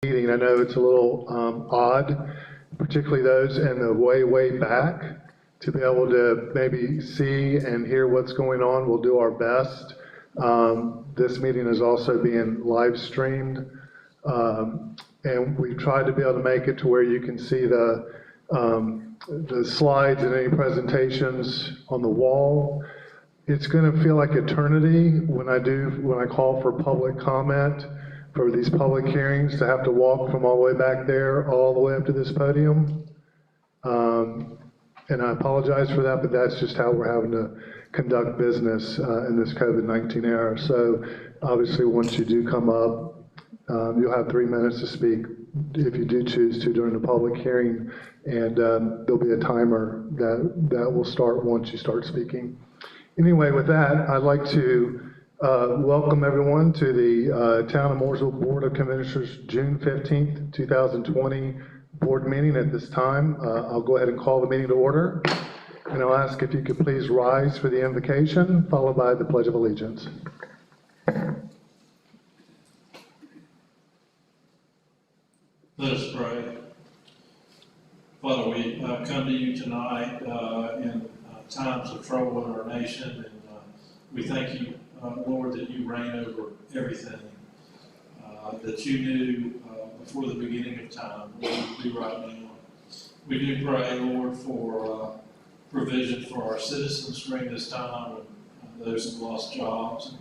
meeting. I know it's a little odd, particularly those in the way back, to be able to maybe see and hear what's going on. We'll do our best. This meeting is also being live streamed, and we've tried to be able to make it to where you can see the slides and any presentations on the wall. It's going to feel like eternity when I call for public comment for these public hearings, to have to walk from all the way back there all the way up to this podium. And I apologize for that, but that's just how we're having to conduct business in this COVID-19 era. So obviously, once you do come up, you'll have 3 minutes to speak if you do choose to during the public hearing, and there'll be a timer that will start once you start speaking. Anyway, with that, I'd like to welcome everyone to the Town of Mooresville Board of Commissioners June 15th, 2020 board meeting. At this time, I'll go ahead and call the meeting to order, and I'll ask if you could please rise for the invocation, followed by the Pledge of Allegiance. Let us pray. Father, we come to you tonight in times of trouble in our nation, and we thank you, Lord, that you reign over everything, that you knew before the beginning of time what we do right now. We do pray, Lord, for provision for our citizens during this time, and those who have lost jobs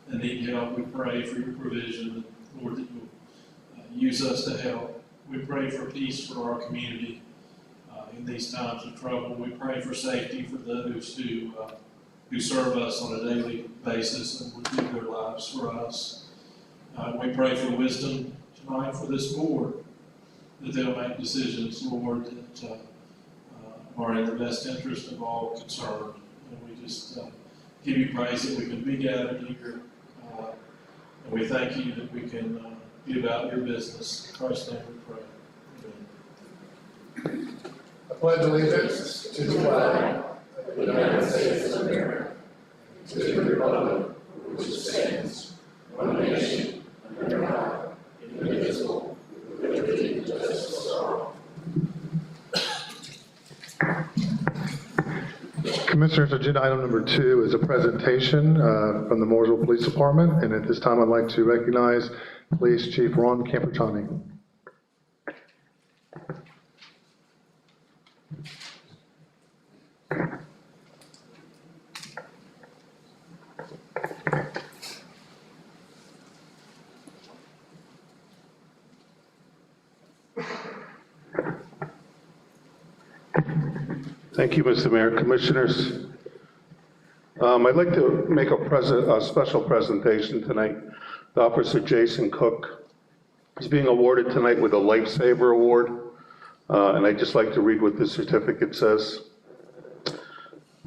and need help. We pray for your provision, Lord, that you'll use us to help. We pray for peace for our community in these times of trouble. We pray for safety for those who serve us on a daily basis and would give their lives for us. We pray for wisdom tonight for this board, that they'll make decisions, Lord, that are in the best interest of all concerned. And we just give you praise that we can be gathered here. And we thank you that we can be about your business. In Christ's name we pray. Amen. I pledge allegiance to the flag of the United States of America, to the republic which stands, one nation, under God, indivisible, with liberty and justice for all. Commissioners, agenda item number 2 is a presentation from the Mooresville Police Department, and at this time I'd like to recognize Police Chief Ron Campertani. Thank you, Mr. Mayor. Commissioners, I'd like to make a special presentation tonight. Officer Jason Cook is being awarded tonight with a Lifesaver Award, and I'd just like to read what this certificate says.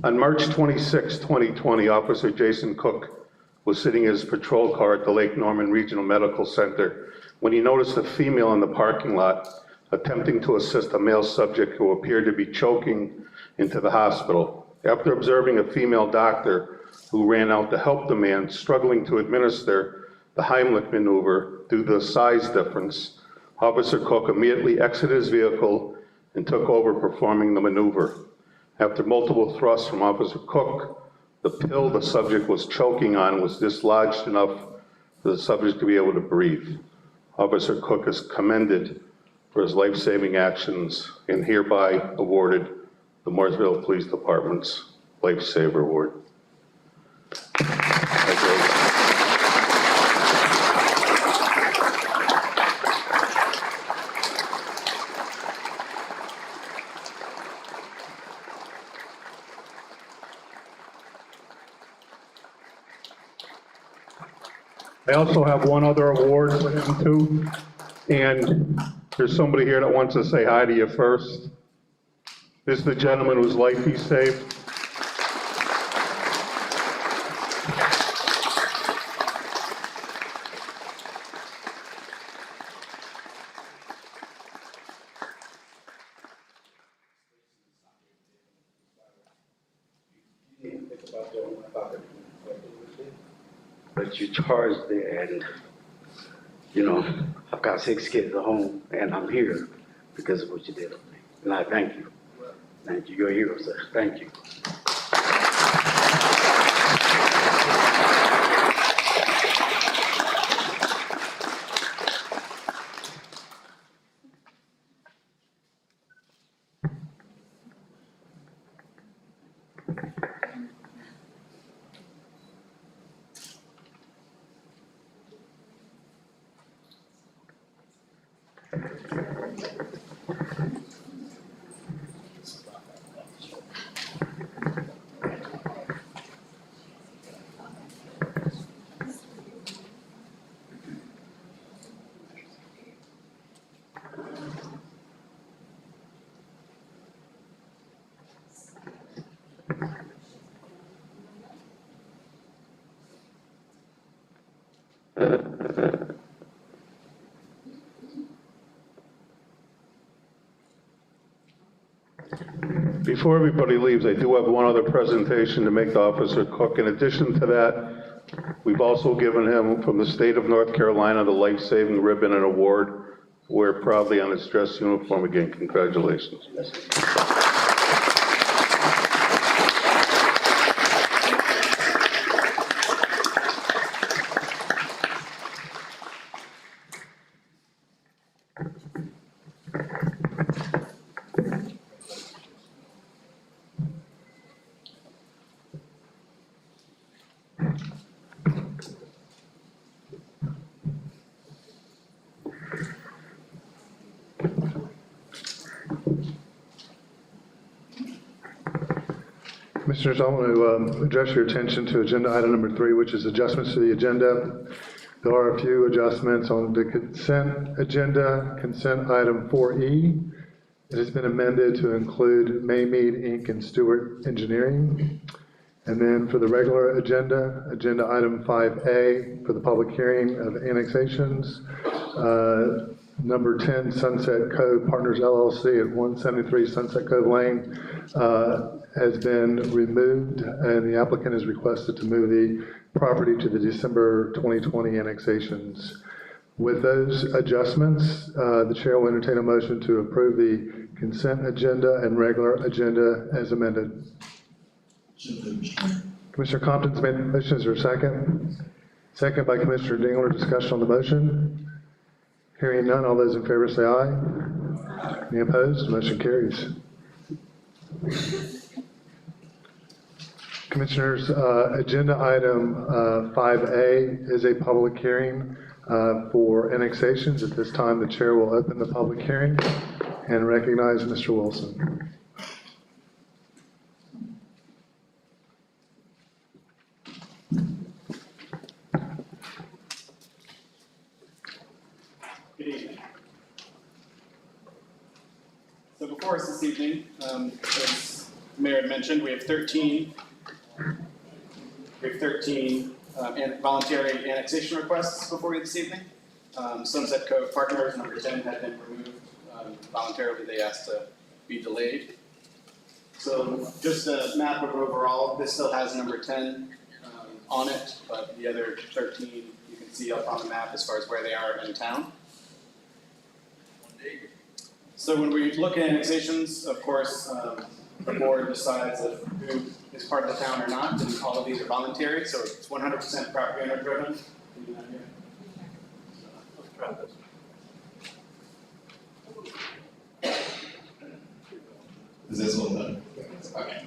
On March 26, 2020, Officer Jason Cook was sitting in his patrol car at the Lake Norman Regional Medical Center when he noticed a female in the parking lot attempting to assist a male subject who appeared to be choking into the hospital. After observing a female doctor who ran out to help the man struggling to administer the Heimlich maneuver due to the size difference, Officer Cook immediately exited his vehicle and took over performing the maneuver. After multiple thrusts from Officer Cook, the pill the subject was choking on was dislodged enough for the subject to be able to breathe. Officer Cook is commended for his life-saving actions and hereby awarded the Mooresville Police Department's Lifesaver Award. I also have one other award for him too, and there's somebody here that wants to say hi to you first. This is the gentleman whose life he saved. But you charged there, and You know, I've got 6 kids at home, and I'm here because of what you did with me. And I thank you. Thank you. You're a hero, sir. Thank you. Before everybody leaves, I do have one other presentation to make to Officer Cook. In addition to that, we've also given him, from the state of North Carolina, the Life-Saving Ribbon and Award. Wear proudly on his dress uniform. Again, congratulations. Commissioners, I want to address your attention to agenda item number 3, which is adjustments to the agenda. There are a few adjustments on the consent agenda. Consent item 4E, it has been amended to include Maymead Inc. and Stewart Engineering. And then for the regular agenda, agenda item 5A for the public hearing of annexations, number 10 Sunset Cove Partners LLC at 173 Sunset Cove Lane has been removed, and the applicant is requested to move the property to the December 2020 annexations. With those adjustments, the chair will entertain a motion to approve the consent agenda and regular agenda as amended. Commissioner Compton's made the motion. Is there a second? Second by Commissioner Dingler. Discussion on the motion. Hearing none, all those in favor say aye. Any opposed? Motion carries. Commissioners, agenda item 5A is a public hearing for annexations. At this time, the chair will open the public hearing and recognize Mr. Wilson. Good evening. So before us this evening, as the Mayor had mentioned, we have 13 voluntary annexation requests before you this evening. Sunset Cove Partners, number 10, had been removed voluntarily. They asked to be delayed. So just a map of overall, this still has number 10 on it, but the other 13 you can see up on the map as far as where they are in town. So when we look at annexations, of course, the board decides of who is part of the town or not, and all of these are voluntary, so it's 100% property owner driven. Is this one done? Okay.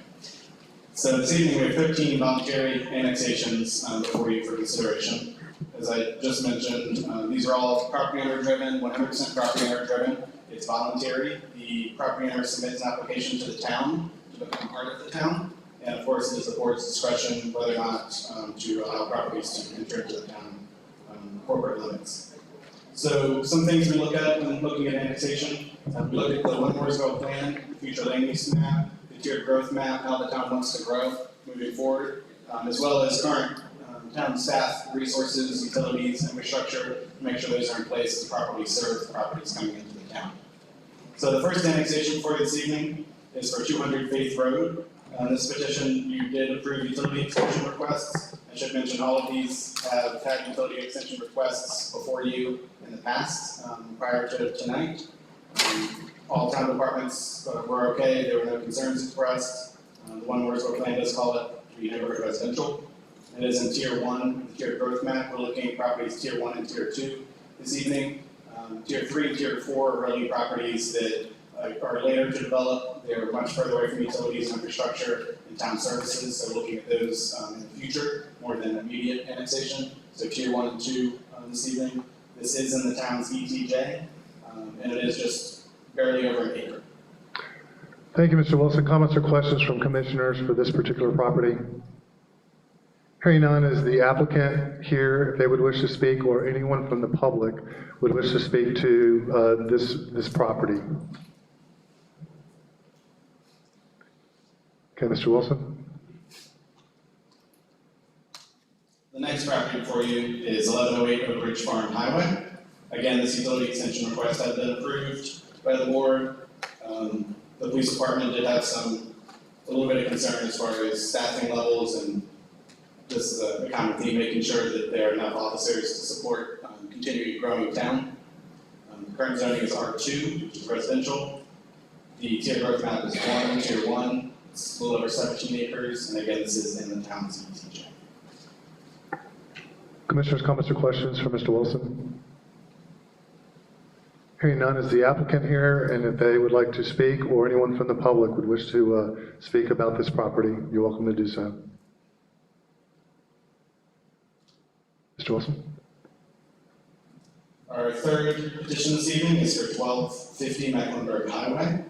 So this evening we have 13 voluntary annexations before you for consideration. As I just mentioned, these are all property owner driven, 100% property owner driven. It's voluntary. The property owner submits an application to the town to become part of the town. And of course, it is the board's discretion whether or not to allow properties to enter into the town corporate limits. So some things we look at when looking at annexation, we look at the Mooresville plan, the future land use map, the tiered growth map, how the town wants to grow moving forward, as well as current town staff, resources, utilities, infrastructure, to make sure those are in place to properly serve the properties coming into the town. So the first annexation for you this evening is for 200 Faith Road. On this petition, you did approve utility extension requests. I should mention all of these have had utility extension requests before you in the past, prior to tonight. All town departments were okay, there were no concerns expressed. The one Mooresville plan does call it to be neighborhood residential. It is in tier 1, the tiered growth map. We're looking at properties tier 1 and tier 2 this evening. Tier 3 and tier 4 are really properties that are later to develop. They're much further away from utilities and infrastructure and town services, so looking at those in the future more than immediate annexation. So tier 1 and 2 this evening. This is in the town's ETJ, and it is just barely over an acre. Thank you, Mr. Wilson. Comments or questions from commissioners for this particular property? Hearing none, is the applicant here, if they would wish to speak, or anyone from the public would wish to speak to this property? Okay, Mr. Wilson? The next property before you is 1108 Oak Ridge Farm Highway. Again, this utility extension request had been approved by the board. The police department did have a little bit of concern as far as staffing levels, and this is a common theme, making sure that there are enough officers to support continuing growing town. The current zoning is R2, which is residential. The tier growth map is 1, tier 1. It's a little over 17 acres, and again, this is in the town's ETJ. Commissioners, comments or questions for Mr. Wilson? Hearing none, is the applicant here, and if they would like to speak, or anyone from the public would wish to speak about this property, you're welcome to do so. Mr. Wilson? Our third petition this evening is for 1250 Mecklenburg Highway.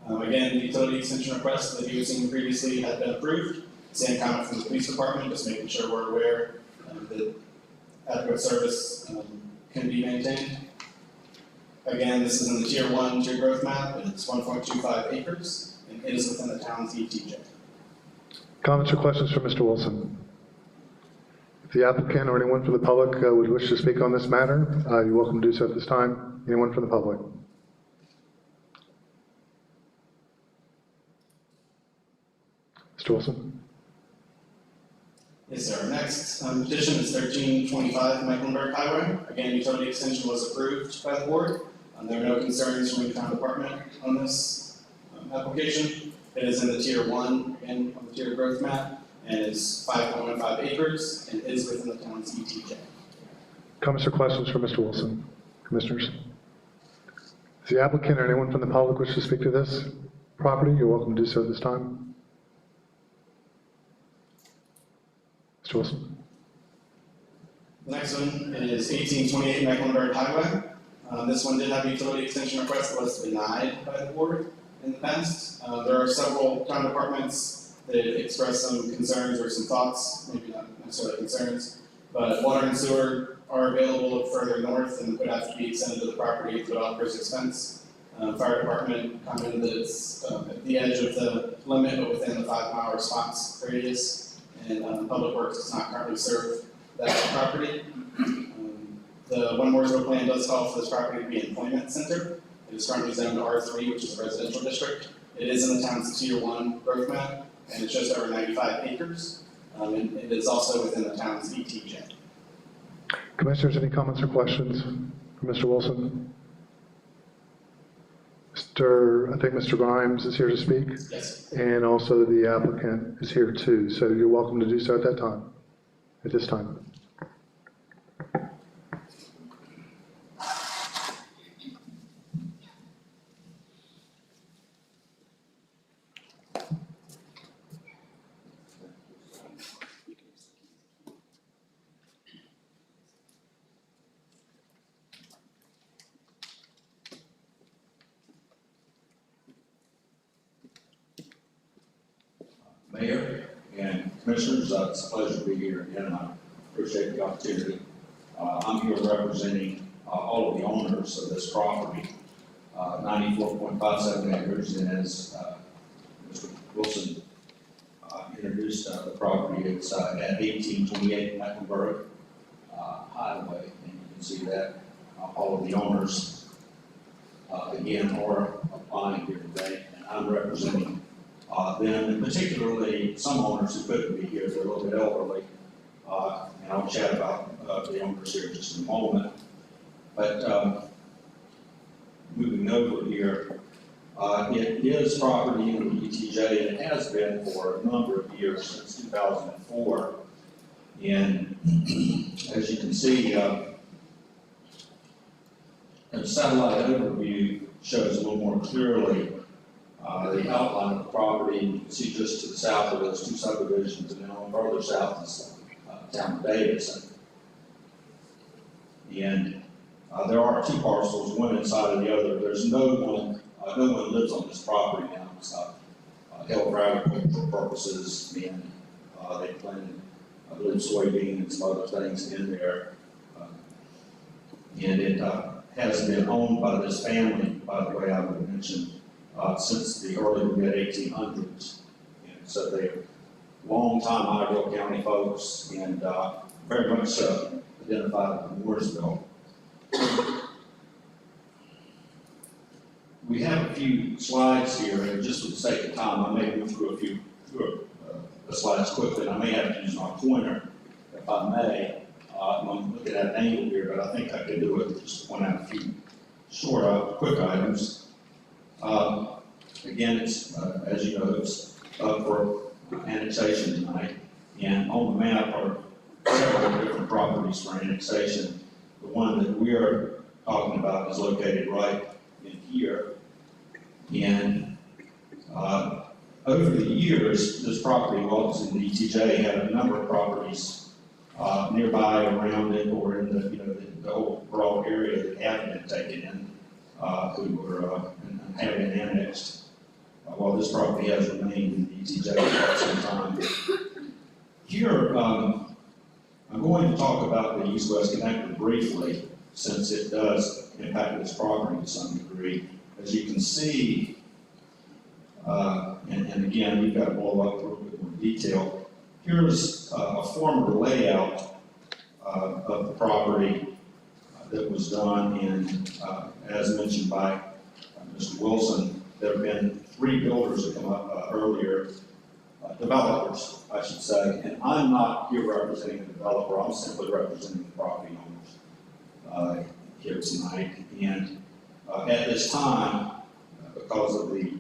Again, the utility extension request that you had seen previously had been approved. Same comment from the police department, just making sure we're aware that adequate service can be maintained. Again, this is in the tier 1 tier growth map, and it's 1.25 acres, and it is within the town's ETJ. Comments or questions for Mr. Wilson? If the applicant or anyone from the public would wish to speak on this matter, you're welcome to do so at this time. Anyone from the public? Mr. Wilson? Yes, sir. Next petition is 1325 Mecklenburg Highway. Again, utility extension was approved by the board. There are no concerns from the town department on this application. It is in the tier 1, again, on the tier growth map, and is 5.15 acres, and is within the town's ETJ. Comments or questions for Mr. Wilson? Commissioners? If the applicant or anyone from the public wish to speak to this property, you're welcome to do so at this time. Mr. Wilson? The next one is 1828 Mecklenburg Highway. This one did have a utility extension request that was denied by the board in the past. There are several town departments that expressed some concerns or some thoughts, maybe not necessarily concerns, but water and sewer are available further north and would have to be extended to the property at the developer's expense. Fire department commented that it's at the edge of the limit, but within the 5-mile response radius, and Public Works does not currently serve that property. The One Mooresville plan does call for this property to be an employment center. It is currently zoned R3, which is a residential district. It is in the town's tier 1 growth map, and it's just over 95 acres. And it is also within the town's ETJ. Commissioners, any comments or questions for Mr. Wilson? I think Mr. Grimes is here to speak. Yes. And also the applicant is here too, so you're welcome to do so at this time. Mayor and Commissioners, it's a pleasure to be here again, and I appreciate the opportunity. I'm here representing all of the owners of this property, 94.57 acres, and as Mr. Wilson introduced the property, it's at 1828 Mecklenburg Highway, and you can see that all of the owners again are applying here today, and I'm representing them, and particularly some owners who couldn't be here, they're a little bit elderly. And I'll chat about the owners here in just a moment. But moving over here, it is property in the ETJ, and it has been for a number of years, since 2004. And as you can see, the satellite overview shows a little more clearly the outline of the property. You can see just to the south of those two subdivisions, and then on further south is town of Davidson. And there are two parcels, one inside of the other. There's no one lives on this property now. It's held for agricultural purposes, and they planted, I believe, soybeans and some other things in there. And it has been owned by this family, by the way, I would mention, since the early to mid 1800s. And so they're long-time Iredell County folks, and very much identified with Mooresville. We have a few slides here, and just for the sake of time, I may move through the slides quickly, and I may have to use my pointer, if I may. I'm looking at an angle here, but I think I can do it. Just point out a few short, quick items. Again, it's, as you know, it's up for annexation tonight, and on the map are several different properties for annexation. The one that we are talking about is located right in here. And over the years, this property, while it's in the ETJ, had a number of properties nearby, around it, or in the whole broad area that hadn't been taken in, who were and have been annexed. While this property has remained in the ETJ for quite some time. Here, I'm going to talk about the East-West Connector briefly, since it does impact this property to some degree. As you can see, and again, we've got to blow up a little bit more detail. Here's a former layout of the property that was done, and as mentioned by Mr. Wilson, there have been 3 builders that come up earlier, developers, I should say, and I'm not here representing the developer, I'm simply representing the property owners here tonight. And at this time, because of the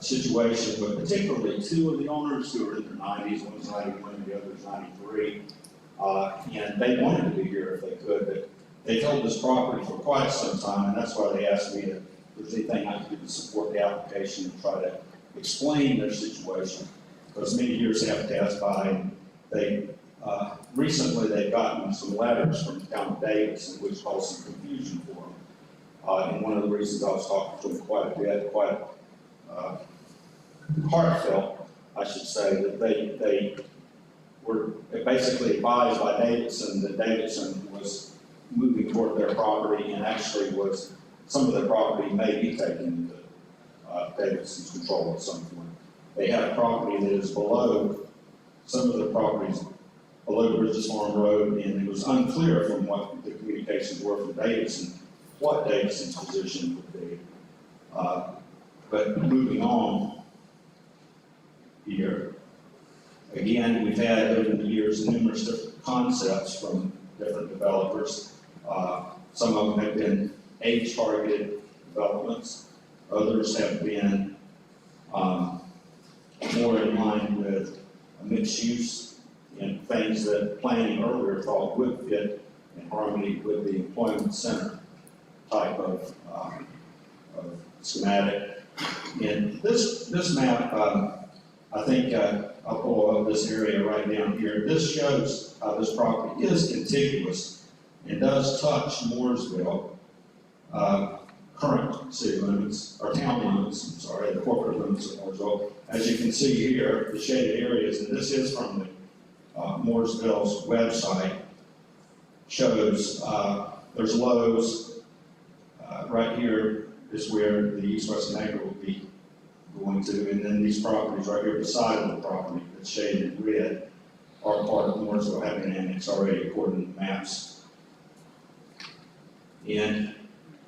situation, but particularly 2 of the owners who are in their 90s, one's 91, the other's 93, and they wanted to be here if they could, but they've held this property for quite some time, and that's why they asked me if there's anything I can do to support the application and try to explain their situation. Because many years have passed by, and they recently they've gotten some letters from the town of Davidson, which caused some confusion for them. And one of the reasons I was talking to them quite a bit, quite heartfelt, I should say, that they were basically advised by Davidson that Davidson was moving toward their property, and actually was, some of their property may be taken into Davidson's control at some point. They have property that is below, some of the properties below Bridges Farm Road, and it was unclear from what the communications were from Davidson, what Davidson's position would be. But moving on here, again, we've had over the years numerous different concepts from different developers. Some of them have been age-targeted developments. Others have been more in line with mixed use and things that planning earlier thought would fit in harmony with the employment center type of schematic. And this map, I think I'll pull up this area right down here. This shows how this property is contiguous and does touch Mooresville, current city limits, or town limits, I'm sorry, the corporate limits of Mooresville. As you can see here, the shaded areas, and this is from the Mooresville's website, shows there's Lowe's. Right here is where the East-West Connector will be going to, and then these properties right here beside of the property that's shaded in red are part of Mooresville, having an annex already according to the maps. And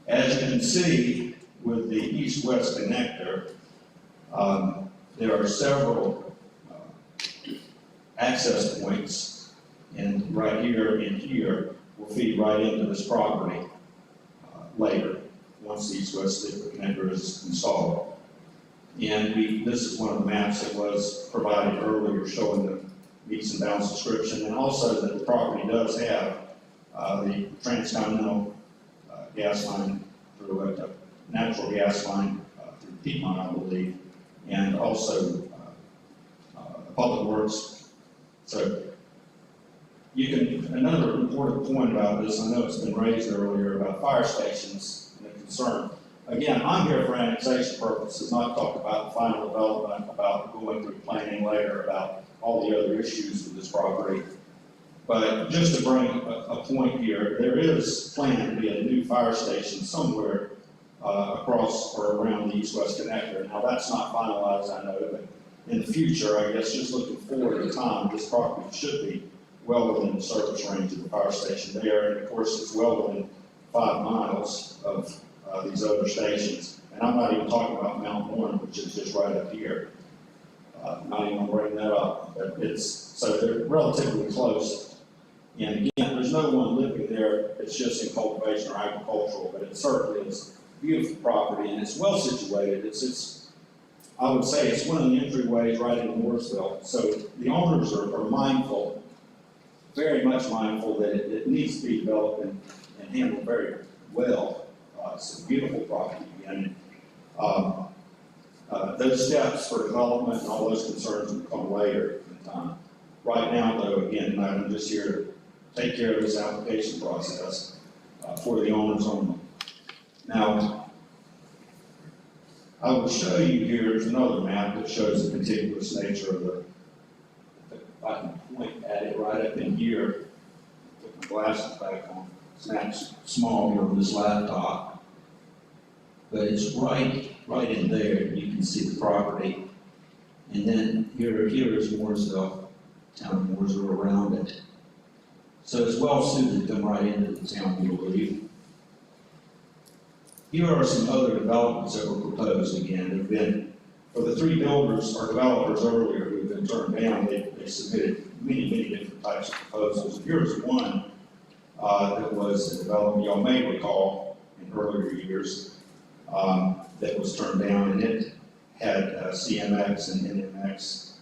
as you can see with the East-West Connector, there are several access points, and right here and here will feed right into this property later, once the east-west slip connector is installed. And this is one of the maps that was provided earlier showing the meets and bounds description, and also that the property does have the transcontinental gas line through it, a natural gas line through Piedmont, I believe, and also public works. So another important point about this, I know it's been raised earlier about fire stations and the concern. Again, I'm here for annexation purposes, not talk about final development, about going through planning later, about all the other issues with this property. But just to bring a point here, there is planned to be a new fire station somewhere across or around the east-west connector. Now, that's not finalized, I know, but in the future, I guess just looking forward in time, this property should be well within the service range of the fire station there. And of course, it's well within 5 miles of these other stations. And I'm not even talking about Mount Horn, which is just right up here. Not even gonna bring that up, but so they're relatively close. And again, there's no one living there, it's just in cultivation or agricultural, but it certainly is beautiful property and it's well situated. I would say it's one of the entryways right into Mooresville. So the owners are mindful, very much mindful that it needs to be developed and handled very well. It's a beautiful property again. Those steps for development and all those concerns will come later in time. Right now, though, again, tonight I'm just here to take care of this application process for the owners only. Now, I will show you here's another map that shows the contiguous nature of if I can point at it right up in here, put my glasses back on. It's not small here on this laptop, but it's right in there. You can see the property. And then here is Mooresville, town of Mooresville around it. So it's well suited to come right into the town, we believe. Here are some other developments that were proposed again. There have been, for the 3 builders or developers earlier who have been turned down, they submitted many different types of proposals. Here's one that was a development y'all may recall in earlier years that was turned down, and it had CMX and NMX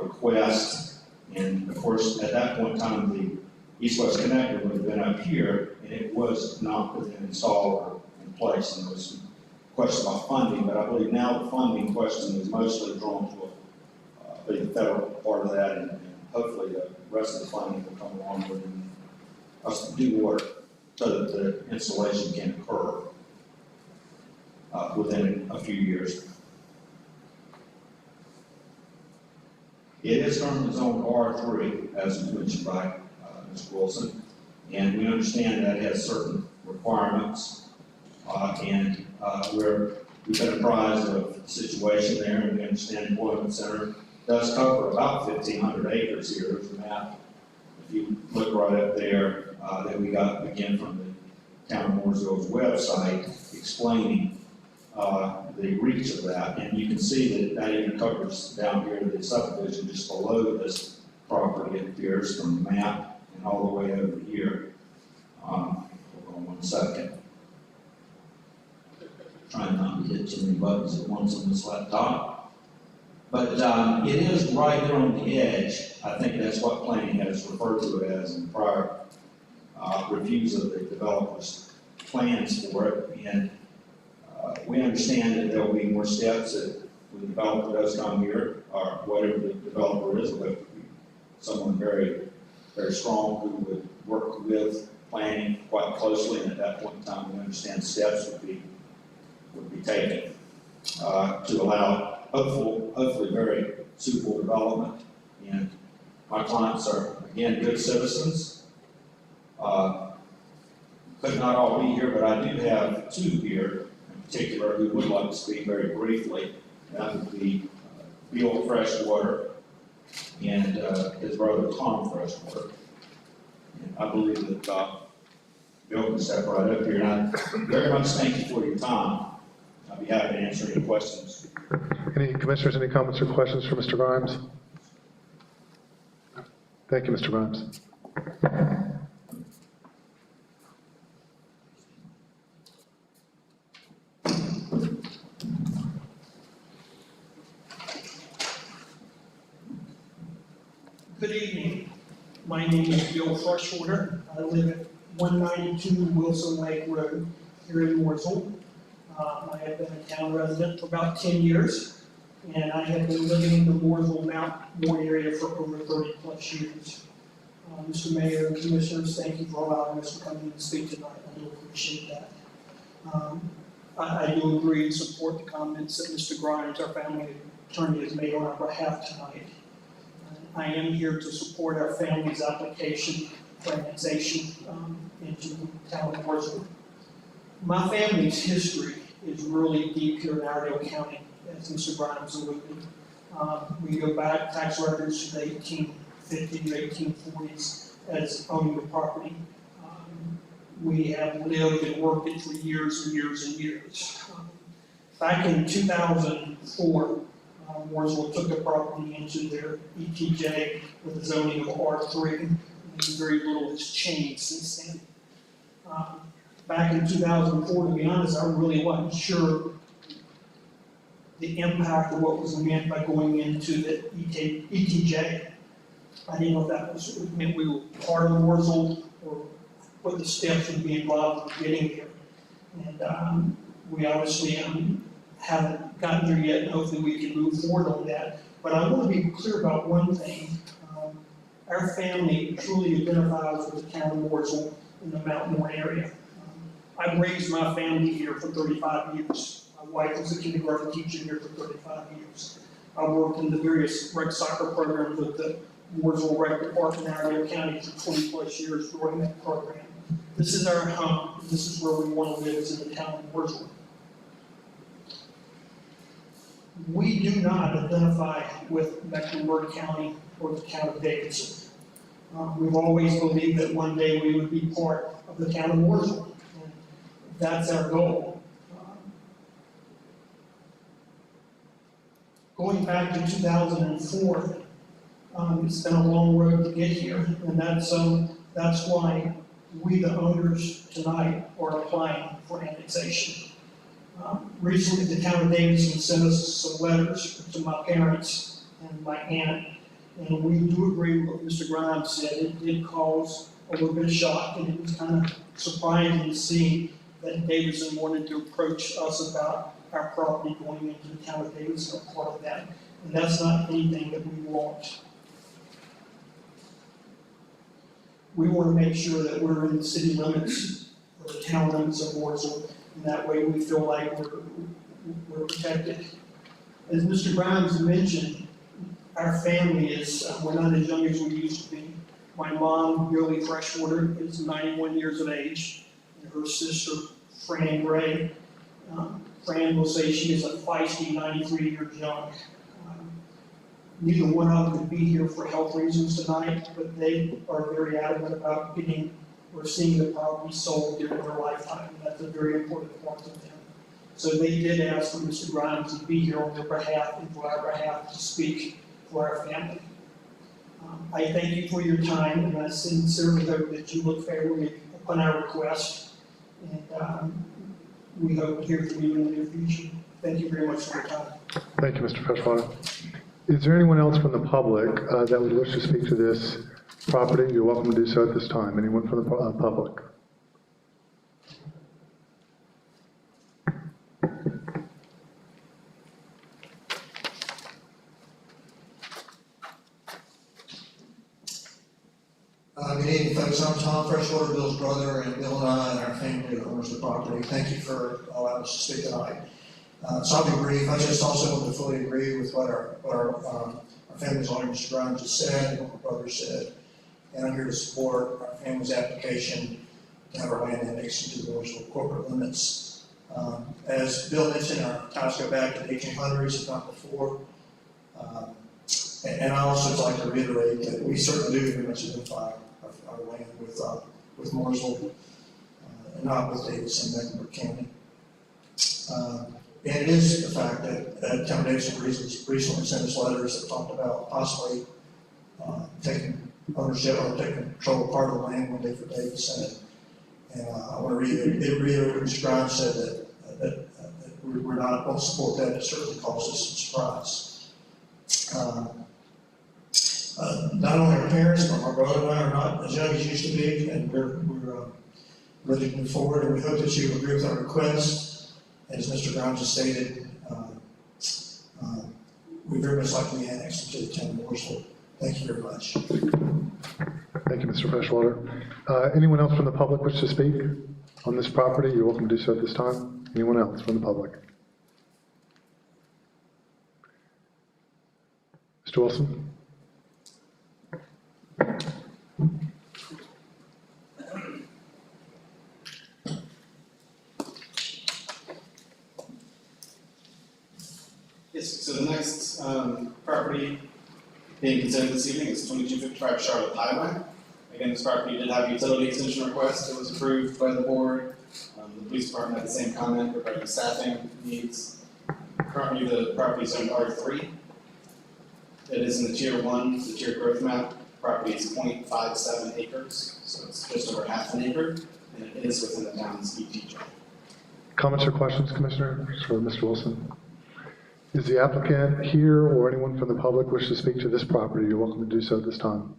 requests. And of course, at that point in time, the east-west connector would have been up here, and it was not within installed or in place, and there was some question about funding, but I believe now the funding question is mostly drawn to the federal part of that, and hopefully the rest of the funding will come along within us to do work so that the installation can occur within a few years. It is currently zoned R3, as was mentioned by Mr. Wilson, and we understand that it has certain requirements, and we've been apprised of the situation there, and we understand Employment Center does cover about 1,500 acres here. There's a map, if you look right up there, that we got again from the town of Mooresville's website explaining the reach of that, and you can see that even covers down here the subdivision just below this property. It appears from the map and all the way over here. Hold on one second. Trying not to hit too many buttons at once on this laptop. But it is right there on the edge. I think that's what planning has referred to it as in prior reviews of the developer's plans for it. And we understand that there will be more steps that when the developer does come here, or whatever the developer is, but someone very, very strong who would work with planning quite closely, and at that point in time, we understand steps would be taken to allow hopefully very suitable development. And my clients are, again, good citizens. Could not all be here, but I do have 2 here in particular who would like to speak very briefly. That would be Bill Freshwater and his brother Tom Freshwater. And I believe that Bill can step right up here. And I very much thank you for your time. I'd be happy to answer any questions. Any commissioners, any comments or questions for Mr. Grimes? Thank you, Mr. Grimes. Good evening. My name is Bill Freshwater. I live at 192 Wilson Lake Road here in Mooresville. I have been a town resident for about 10 years, and I have been living in the Mooresville Mount Moore area for over 30 plus years. Mr. Mayor and Commissioners, thank you for allowing us to come in and speak tonight. I do appreciate that. I do agree and support the comments that Mr. Grimes, our family attorney, has made on our behalf tonight. I am here to support our family's application for annexation into the town of Mooresville. My family's history is really deep here in Iredell County, as Mr. Grimes alluded. We go back tax records to the 1850s, 1840s as owning the property. We have lived and worked it for years and years and years. Back in 2004, Mooresville took the property into their ETJ with a zoning of R3, and very little has changed since then. Back in 2004, to be honest, I really wasn't sure the impact of what was meant by going into the ETJ. I didn't know if that was meant we were part of Mooresville or what the steps would be involved in getting there. And we obviously haven't gotten there yet, and hopefully we can move forward on that. But I want to be clear about one thing. Our family truly identifies with the town of Mooresville in the Mount Moore area. I've raised my family here for 35 years. My wife was a kindergarten teacher here for 35 years. I worked in the various rec soccer programs with the Mooresville Rec Department in Iredell County for 20 plus years during that program. This is our home. This is where we want to live, is in the town of Mooresville. We do not identify with Mecklenburg County or the town of Davidson. We've always believed that one day we would be part of the town of Mooresville. And that's our goal. Going back to 2004, it's been a long road to get here, and that's why we, the owners tonight, are applying for annexation. Recently, the town of Davidson sent us some letters to my parents and my aunt, and we do agree with what Mr. Grimes said. It did cause a little bit of shock, and it was kind of surprising to see that Davidson wanted to approach us about our property going into the town of Davidson, or part of that. And that's not anything that we want. We want to make sure that we're in the city limits, or the town limits of Mooresville, and that way we feel like we're protected. As Mr. Grimes mentioned, our family is, we're not as young as we used to be. My mom, Billy Freshwater, is 91 years of age, and her sister, Fran Gray. Fran will say she is a feisty 93 years young. Neither one of them could be here for health reasons tonight, but they are very adamant about getting or seeing the property sold during their lifetime. That's a very important part to them. So they did ask for Mr. Grimes to be here on their behalf and for our behalf to speak for our family. I thank you for your time, and I sincerely hope that you look favorably upon our request. And we hope to hear from you in the near future. Thank you very much for your time. Thank you, Mr. Freshwater. Is there anyone else from the public that would wish to speak to this property? You're welcome to do so at this time. Anyone from the public? Good evening, folks. I'm Tom Freshwater, Bill's brother, and Bill and I and our family that owns the property. Thank you for allowing us to speak tonight. So I'll be brief. I just also want to fully agree with what our family's lawyer, Mr. Grimes, just said, and what my brother said. And I'm here to support our family's application to have our land annexed into the Mooresville corporate limits. As Bill mentioned, our ties go back to the 1800s, if not before. And I also would like to reiterate that we certainly do very much identify our land with Mooresville and not with Davidson, Mecklenburg County. And it is the fact that Town Davidson recently sent us letters that talked about possibly taking ownership or taking control of part of the land one day for Davidson. And I want to reiterate what Mr. Grimes said that we're not, don't support that. It certainly causes us some surprise. Not only our parents, but my brother and I are not as young as used to be, and we're ready to move forward, and we hope that you agree with our request. As Mr. Grimes has stated, we very much like to be annexed into the town of Mooresville. Thank you very much. Thank you, Mr. Freshwater. Anyone else from the public wish to speak on this property? You're welcome to do so at this time. Anyone else from the public? Mr. Wilson? Yes, so the next property being considered this evening is 2255 Charlotte Highway. Again, this property did have a utility extension request. It was approved by the board. The police department had the same comment regarding staffing needs. Currently, the property is zoned R3. It is in the tier 1, the tier growth map. Property is 0.57 acres, so it's just over half an acre, and it is within the town's ETJ. Comments or questions, Commissioners, for Mr. Wilson? Is the applicant here or anyone from the public wish to speak to this property? You're welcome to do so at this time.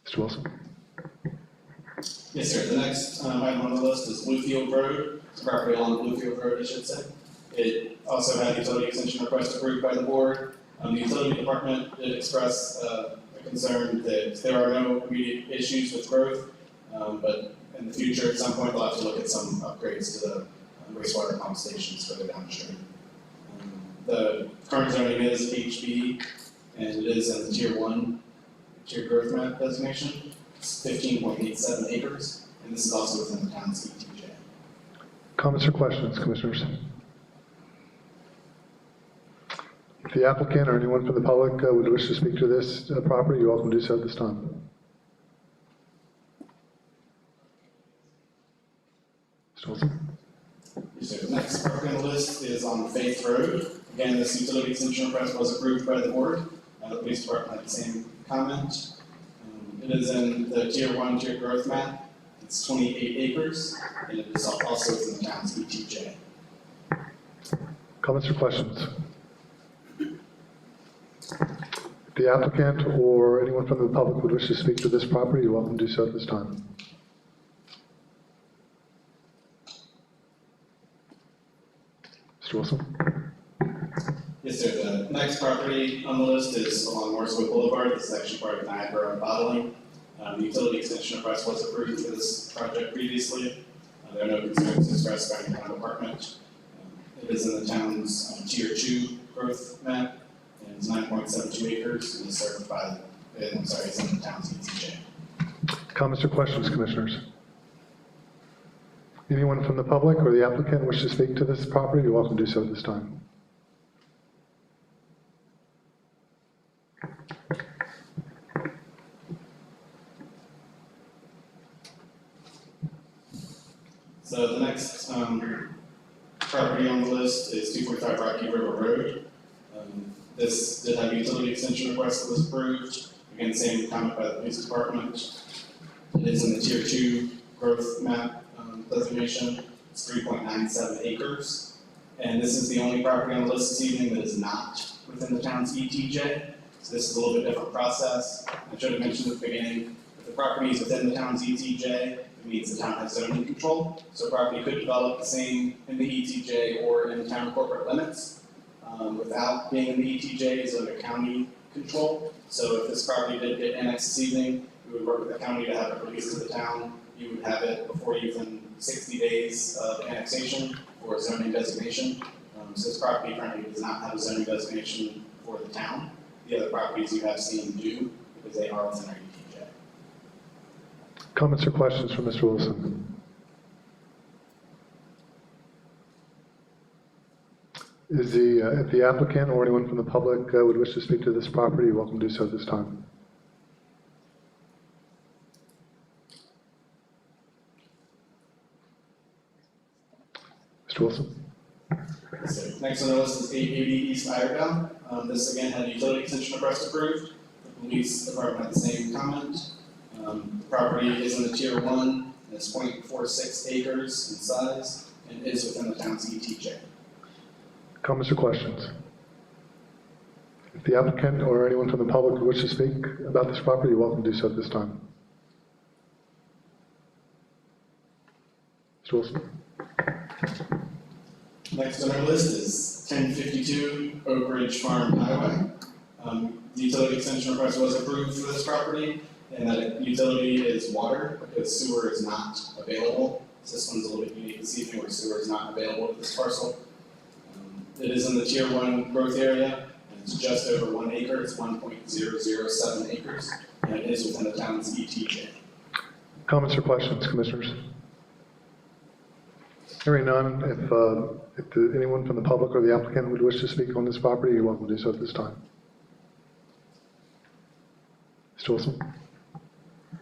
Mr. Wilson? Yes, sir. The next item on the list is Bluefield Road. It's a property along Bluefield Road, I should say. It also had utility extension request approved by the board. The utility department did express a concern that there are no immediate issues with growth, but in the future, at some point, they'll have to look at some upgrades to the wastewater pump stations further downstream. The current zoning is HB, and it is in the tier 1, tier growth map designation. It's 15.87 acres, and this is also within the town's ETJ. Comments or questions, Commissioners? If the applicant or anyone from the public would wish to speak to this property, you're welcome to do so at this time. Mr. Wilson? Yes, sir. The next property on the list is on Faith Road. Again, this utility extension request was approved by the board. The police department had the same comment. It is in the tier 1, tier growth map. It's 28 acres, and it is also within the town's ETJ. Comments or questions? If the applicant or anyone from the public would wish to speak to this property, you're welcome to do so at this time. Mr. Wilson? Yes, sir. The next property on the list is along Mooresville Boulevard. This is actually part of Niagara Bottling. The utility extension request was approved for this project previously. There are no concerns expressed by the town department. It is in the town's tier 2 growth map, and it's 9.72 acres, and is served by, it's in the town's ETJ. Comments or questions, Commissioners? Anyone from the public or the applicant wish to speak to this property, you're welcome to do so at this time. So the next property on the list is 245 Rocky River Road. This did have a utility extension request that was approved. Again, same comment by the police department. It is in the tier 2 growth map designation. It's 3.97 acres. And this is the only property on the list this evening that is not within the town's ETJ. So this is a little bit different process. I should have mentioned at the beginning, if the property is within the town's ETJ, it means the town has zoning control. So property could develop the same in the ETJ or in the town corporate limits. Without being in the ETJ is under county control. So if this property did get annexed this evening, we would work with the county to have it released to the town. You would have it before you within 60 days of annexation for zoning designation. So this property currently does not have a zoning designation for the town. The other properties you have seen do because they are within our ETJ. Comments or questions from Mr. Wilson? Is if the applicant or anyone from the public would wish to speak to this property, you're welcome to do so at this time. Mr. Wilson? So next on the list is 880 East Iredell. This again had utility extension request approved. The police department had the same comment. The property is in the tier 1, and it's 0.46 acres in size, and is within the town's ETJ. Comments or questions? If the applicant or anyone from the public would wish to speak about this property, you're welcome to do so at this time. Mr. Wilson? Next on our list is 1052 Oak Ridge Farm Highway. The utility extension request was approved for this property, and that utility is water, because sewer is not available. So this one's a little bit unique this evening where sewer is not available at this parcel. It is in the tier 1 growth area, and it's just over 1 acre, it's 1.007 acres, and it is within the town's ETJ. Comments or questions, commissioners? Hearing none, if anyone from the public or the applicant would wish to speak on this property, you're welcome to do so at this time. Mr. Wilson?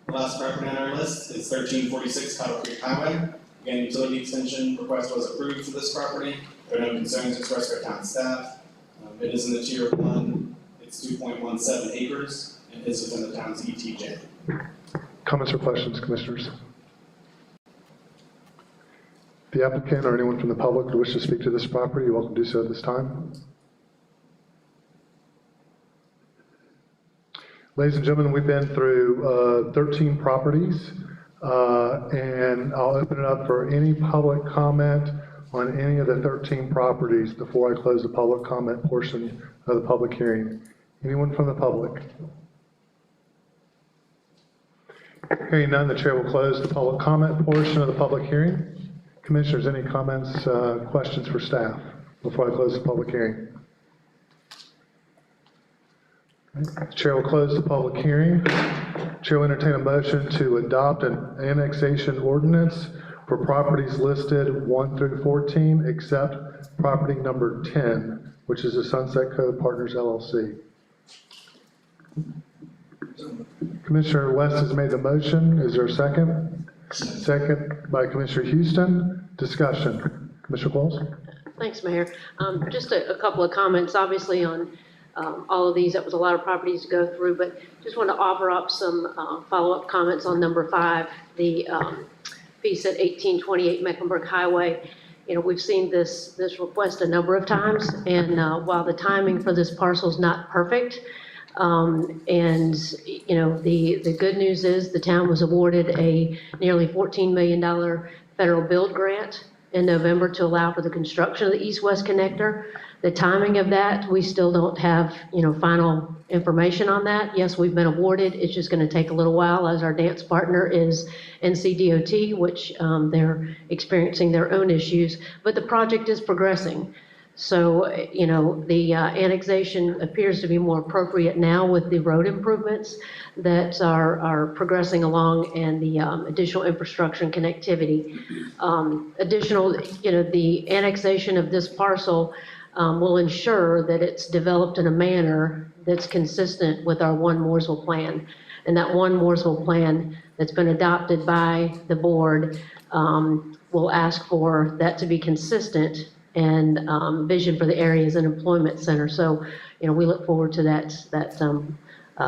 The last property on our list is 1346 Cottle Creek Highway. Again, utility extension request was approved for this property. There are no concerns expressed by town staff. It is in the tier 1, it's 2.17 acres, and is within the town's ETJ. Comments or questions, commissioners? If the applicant or anyone from the public would wish to speak to this property, you're welcome to do so at this time. Ladies and gentlemen, we've been through 13 properties, and I'll open it up for any public comment on any of the 13 properties before I close the public comment portion of the public hearing. Anyone from the public? Hearing none, the chair will close the public comment portion of the public hearing. Commissioners, any comments, questions for staff before I close the public hearing? The chair will close the public hearing. Chair will entertain a motion to adopt an annexation ordinance for properties listed 1 through 14, except property number 10, which is the Sunset Cove Partners LLC. Commissioner West has made the motion. Is there a second? Second by Commissioner Houston. Discussion. Commissioner Qualls? Thanks, Mayor. Just a couple of comments, obviously on all of these. That was a lot of properties to go through, but just want to offer up some follow-up comments on number 5, the piece at 1828 Mecklenburg Highway. You know, we've seen this request a number of times, and while the timing for this parcel is not perfect, and you know, the good news is the town was awarded a nearly $14 million federal build grant in November to allow for the construction of the east-west connector. The timing of that, we still don't have, you know, final information on that. Yes, we've been awarded. It's just going to take a little while, as our dance partner is NCDOT, which they're experiencing their own issues, but the project is progressing. So, you know, the annexation appears to be more appropriate now with the road improvements that are progressing along, and the additional infrastructure and connectivity. Additional, you know, the annexation of this parcel will ensure that it's developed in a manner that's consistent with our One Mooresville plan. And that One Mooresville plan that's been adopted by the board will ask for that to be consistent and vision for the area as an employment center. So, you know, we look forward to that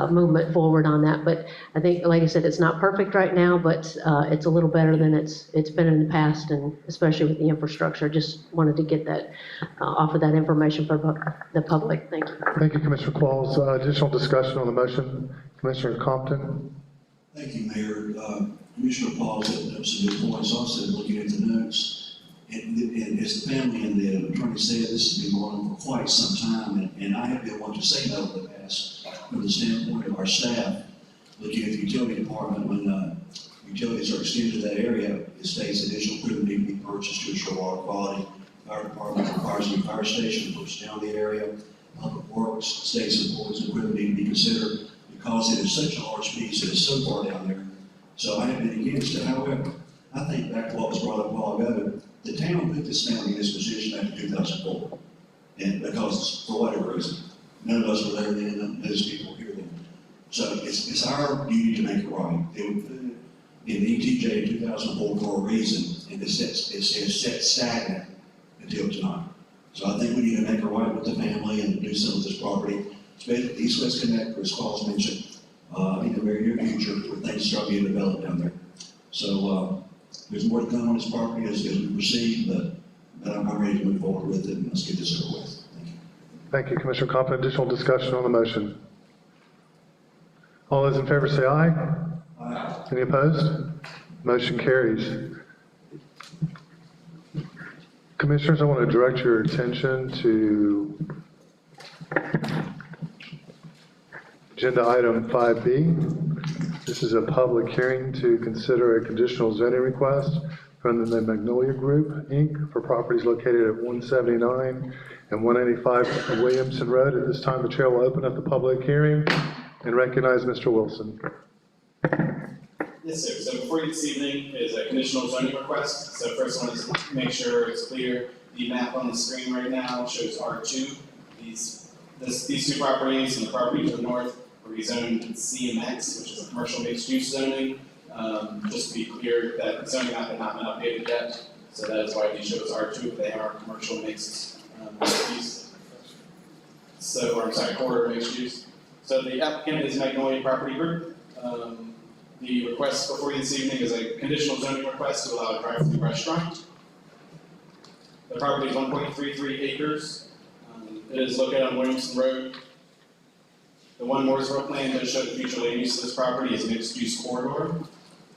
movement forward on that. But I think, like I said, it's not perfect right now, but it's a little better than it's been in the past, and especially with the infrastructure. Just wanted to get that, offer that information for the public. Thank you. Thank you, Commissioner Qualls. Additional discussion on the motion. Commissioner Compton? Thank you, Mayor. Commissioner Paul said some good points. Also, looking at the notes, and as the family and the attorney said, this has been going on for quite some time, and I have been wanting to say that over the past, from the standpoint of our staff, looking at the utility department, when utilities are extended to that area, it states additional equipment need to be purchased to ensure water quality. Fire department requires a new fire station to push down the area. Public works states employees and equipment need to be considered because it is such a large piece, it is so far down there. So I have been against it. However, I think back to what was brought up a while ago, the town put this family in this position after 2004. And because, for whatever reason, none of us were there then, none of those people were here then. So it's our duty to make it right. They were put in the ETJ in 2004 for a reason, and it says set stagnant until tonight. So I think we need to make a right with the family and do some of this property. East-West Connect, as Carl's mentioned, in the very near future, where things start being developed down there. So, there's more to come on this property as we proceed, but I'm ready to move forward with it, and let's get this over with. Thank you. Thank you, Commissioner Copeland. Additional discussion on the motion. All those in favor say aye. Aye. Any opposed? Motion carries. Commissioners, I want to direct your attention to agenda item 5B. This is a public hearing to consider a conditional zoning request from the Magnolia Group, Inc. for properties located at 179 and 185 Williamson Road. At this time, the chair will open up the public hearing and recognize Mr. Wilson. Yes, sir. So before you this evening is a conditional zoning request. So first one is to make sure it's clear. The map on the screen right now shows R2. These two properties and the property to the north are rezoned CMX, which is a commercial mixed use zoning. Just to be clear, that zoning map had not been updated yet. So that is why these shows R2. They are commercial mixed use. So, or I'm sorry, corridor mixed use. So the applicant is Magnolia Property Group. The request before you this evening is a conditional zoning request to allow a drive-through restaurant. The property is 1.33 acres. It is located on Williamson Road. The one Mooresville plan does show the future land use of this property is mixed-use corridor,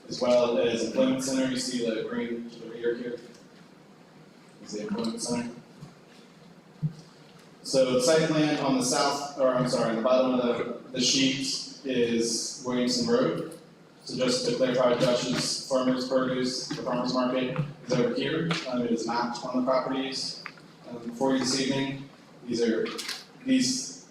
as well as employment center. You see the green to the rear here is the employment center. So the site plan on the south, or I'm sorry, on the bottom of the sheet is Williamson Road. So just to clarify, Josh's Farmers Produce, the farmer's market, is over here. It is not on the properties before you this evening. These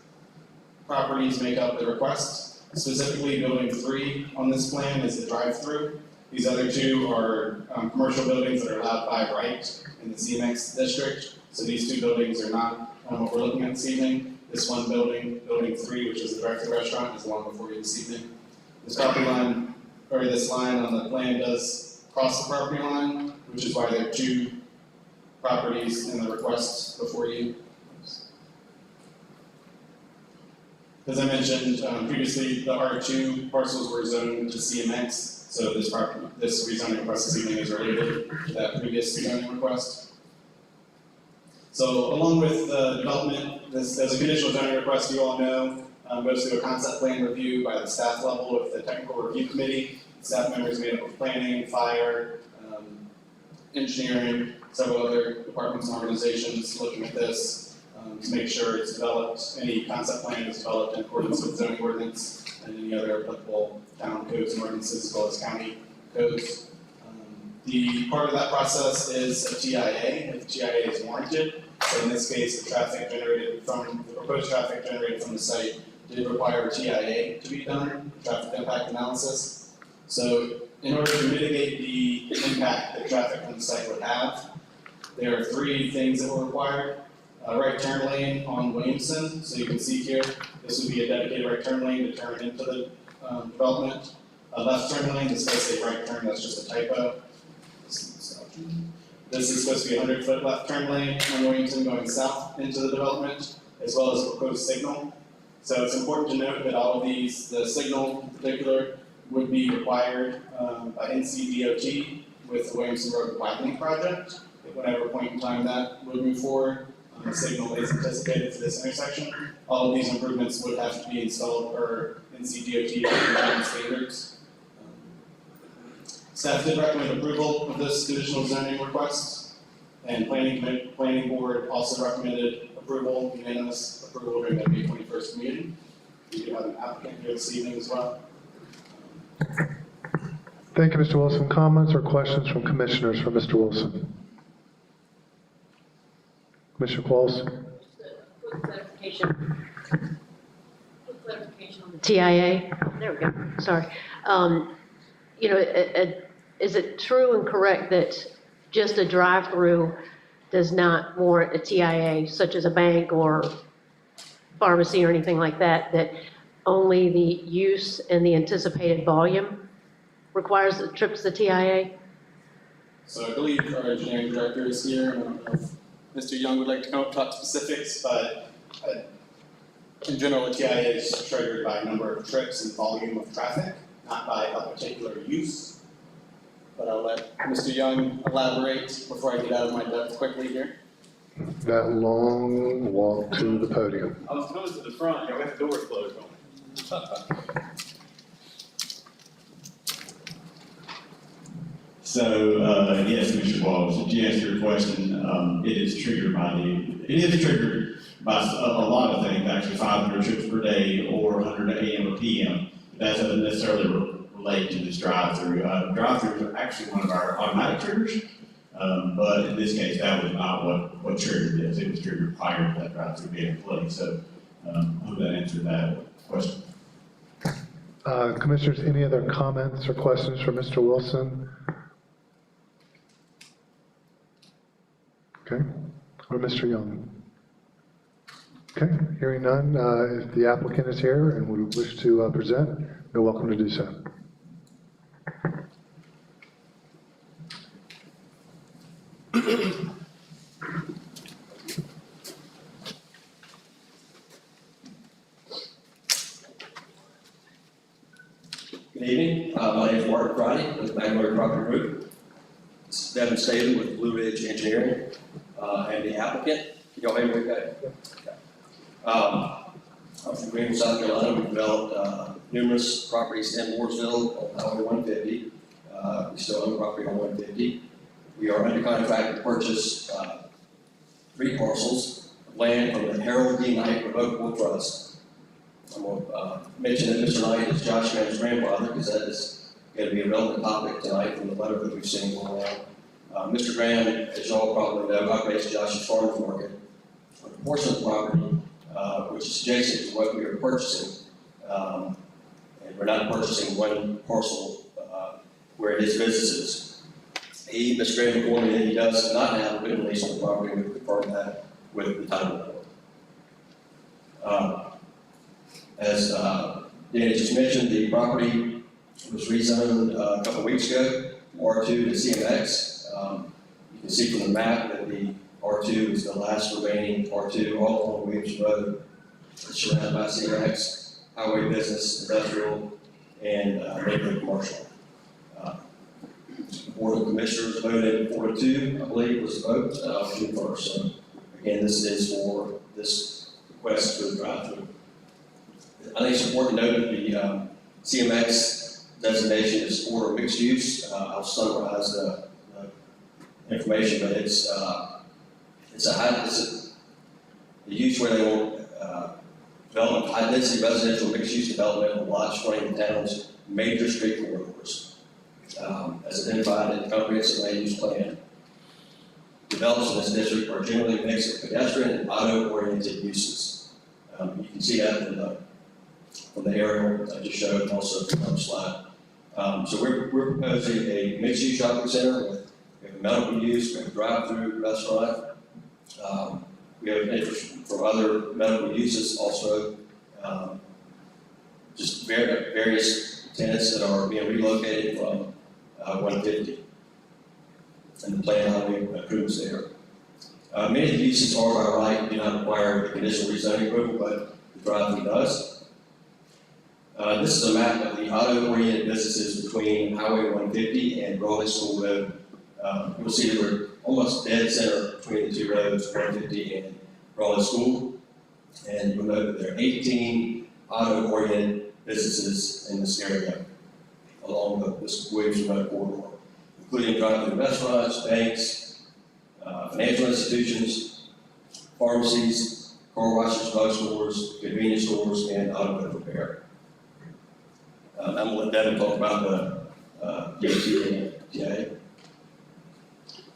properties make up the request. Specifically, building 3 on this plan is the drive-through. These other 2 are commercial buildings that are allowed by right in the CMX district. So these 2 buildings are not what we're looking at this evening. This one building, building 3, which is the drive-through restaurant, is the one before you this evening. This property line, or this line on the plan does cross the property line, which is why there are 2 properties in the request before you. As I mentioned previously, the R2 parcels were zoned to CMX, so this rezoning request this evening is related to that previous rezoning request. So along with the development, this as a conditional zoning request, you all know, goes through a concept plan review by the staff level with the technical review committee. Staff members made up of planning, fire, engineering, several other departments and organizations looking at this to make sure it's developed, any concept plan is developed in accordance with zoning ordinance and any other applicable town codes and ordinances as well as county codes. The part of that process is a TIA, if the TIA is warranted. So in this case, the proposed traffic generated from the site did require a TIA to be done, traffic impact analysis. So in order to mitigate the impact that traffic from the site would have, there are 3 things that were required. A right turn lane on Williamson, so you can see here, this would be a dedicated right turn lane to turn into the development. A left turn lane, this does say right turn, that's just a typo. This is supposed to be a 100-foot left turn lane on Williamson going south into the development, as well as a proposed signal. So it's important to note that all of these, the signal in particular, would be required by NCDOT with the Williamson Road widening project. At whatever point in time that would move forward, the signal is anticipated for this intersection. All of these improvements would have to be installed per NCDOT standards. Staff did recommend approval of this conditional zoning request, and planning board also recommended approval, unanimous approval during that May 21st meeting. We do have an applicant here this evening as well. Thank you, Mr. Wilson. Comments or questions from commissioners for Mr. Wilson? Commissioner Qualls? Quick clarification. Quick clarification on the TIA. There we go. Sorry. Is it true and correct that just a drive-through does not warrant a TIA, such as a bank or pharmacy or anything like that, that only the use and the anticipated volume trips the TIA? So I believe our engineering director is here. I don't know if Mr. Young would like to come up and talk specifics, but in general, the TIA is triggered by a number of trips and volume of traffic, not by a particular use. But I'll let Mr. Young elaborate before I get out of my depth quickly here. That long walk to the podium. I was coming to the front, you got the doors closed on me. So, yes, Mr. Walls, to answer your question, it is triggered by a lot of things, actually 500 trips per day or 100 AM or PM. That doesn't necessarily relate to this drive-through. Drive-throughs are actually one of our automatic triggers, but in this case, that was not what triggered this. It was triggered prior to that drive-through being in place. So, I hope that answered that question. Commissioners, any other comments or questions for Mr. Wilson? Okay, or Mr. Young? Okay, hearing none, if the applicant is here and would wish to present, they're welcome to do so. Good evening, my name is Mark Friday with Magnolia Property Group. This is Devin Staley with Blue Ridge Engineering and the applicant. Can y'all hear me okay? I'm from Greenville, South Carolina. We've developed numerous properties in Mooresville on Highway 150. We still own property on 150. We are under contract to purchase 3 parcels of land from the Harold D. Knight Revocable Trust. I'm going to mention that Mr. Knight is Josh Mann's grandfather, because that is going to be a relevant topic tonight from the letter that we've seen going on. Mr. Graham, as you all probably know, operates Josh's farmers market. On a portion of the property, which is adjacent to what we are purchasing, and we're not purchasing one parcel where it is businesses. Mr. Graham informed me that he does not have a written lease on the property, and we confirmed that with the title report. As Danny just mentioned, the property was rezoned a couple of weeks ago from R2 to CMX. You can see from the map that the R2 is the last remaining R2 all along Williams Road. It's surrounded by CMX, highway, business, industrial, and neighborhood commercial. The Board of Commissioners voted 4-2, I believe was the vote, June 1st. So again, this is for this request for the drive-through. I think it's important to note that the CMX designation is for mixed use. I'll summarize the information, but it's the use where they will develop high-density residential mixed-use development on lots fronting the town's major street corridors, as identified in the comprehensive land use plan. Developments in this district are generally a mix of pedestrian and auto-oriented uses. You can see that from the aerial I just showed, and also from the slide. So we're proposing a mixed-use shopping center with medical use, we have a drive-through restaurant. We have interest from other medical uses also. Just various tenants that are being relocated from 150. And the plan highway approves there. Many of the uses are by right, do not require conditional rezoning approval, but the drive-through does. This is a map of the auto-oriented businesses between Highway 150 and Raleigh School Road. You'll see that we're almost dead center between the two roads, 150 and Raleigh School. And you'll note that there are 18 auto-oriented businesses in this area along this Williams Road corridor, including drive-through restaurants, banks, financial institutions, pharmacies, car washes, drugstores, convenience stores, and automotive repair. I'm going to let Devin talk about the DOT and TIA.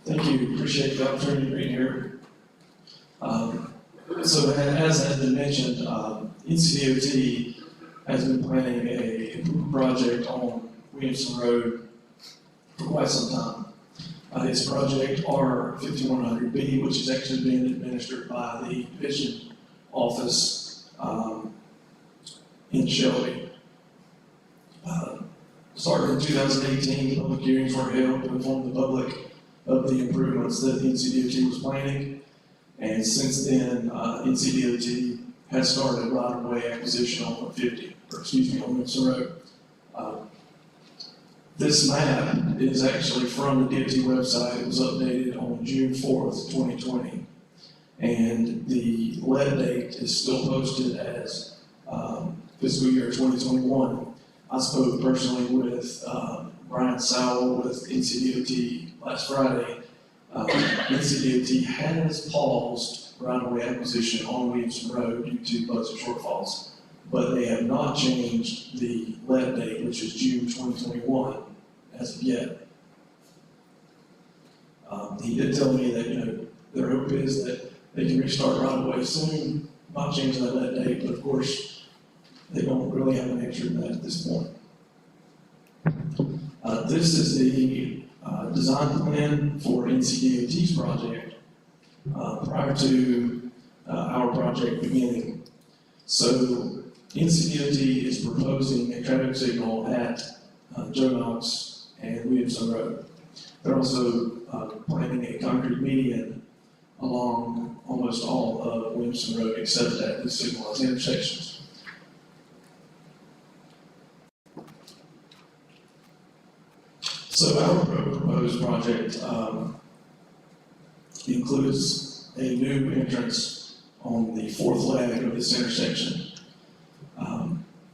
Thank you, appreciate the opportunity to be here. So as has been mentioned, NCDOT has been planning a project on Williamson Road for quite some time. It's project R5100B, which is actually being administered by the Division Office in Shelby. Started in 2018, public hearings were held to inform the public of the improvements that the NCDOT was planning. And since then, NCDOT has started right-of-way acquisition on on Wilson Road. This map is actually from the DOT website. It was updated on June 4th, 2020. And the lead date is still posted as fiscal year 2021. I spoke personally with Brian Sowell with NCDOT last Friday. NCDOT has paused right-of-way acquisition on Williamson Road due to budget shortfalls, but they have not changed the lead date, which is June 2021, as of yet. He did tell me that, their hope is that they can restart right-of-way soon, not change that lead date, but of course, they don't really have an answer to that at this point. This is the design plan for NCDOT's project prior to our project beginning. So NCDOT is proposing a traffic signal at Joe Knox and Williamson Road. They're also planning a concrete median along almost all of Williamson Road except at the signalized intersections. So our proposed project includes a new entrance on the fourth leg of this intersection.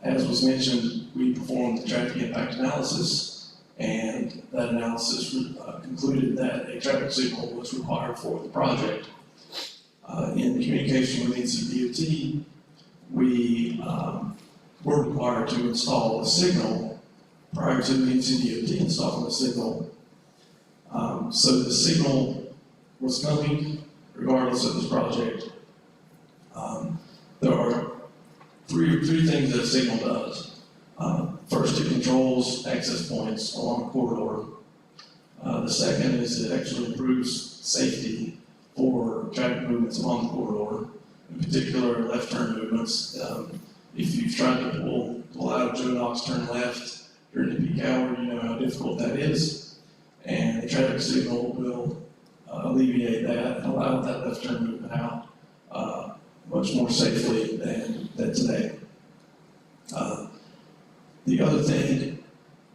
As was mentioned, we performed the traffic impact analysis, and that analysis concluded that a traffic signal was required for the project. In communication with NCDOT, we were required to install a signal prior to NCDOT installing the signal. So the signal was coming regardless of this project. There are three things that a signal does. First, it controls access points along the corridor. The second is it actually improves safety for traffic movements along the corridor, in particular left turn movements. If you've tried to pull out of Joe Knox, turn left during the peak hour, you know how difficult that is. And the traffic signal will alleviate that and allow that left turn movement out much more safely than today. The other thing,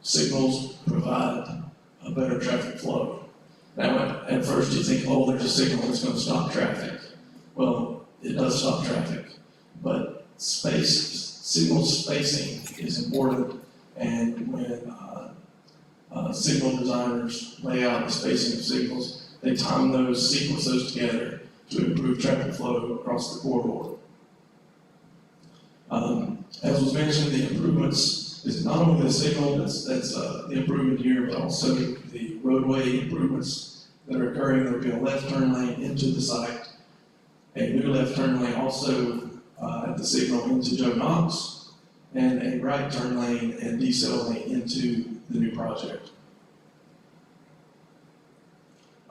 signals provide a better traffic flow. Now, at first you think, oh, there's a signal that's going to stop traffic. Well, it does stop traffic, but signal spacing is important. And when signal designers lay out the spacing of signals, they sequence those together to improve traffic flow across the corridor. As was mentioned, the improvements is not only the signal that's the improvement here, but also the roadway improvements that are occurring. There will be a left turn lane into the site, a new left turn lane also at the signal into Joe Knox, and a right turn lane and decel lane into the new project.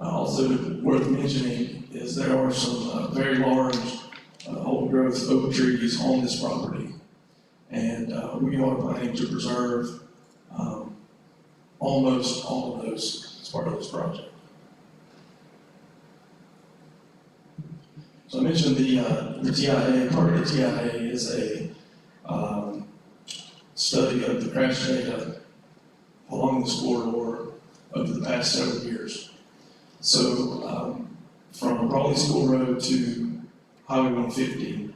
Also worth mentioning is there are some very large old growth oak trees on this property, and we are planning to preserve almost all of those as part of this project. So I mentioned the TIA. Part of the TIA is a study of the crash data along this corridor over the past several years. So from Raleigh School Road to Highway 150,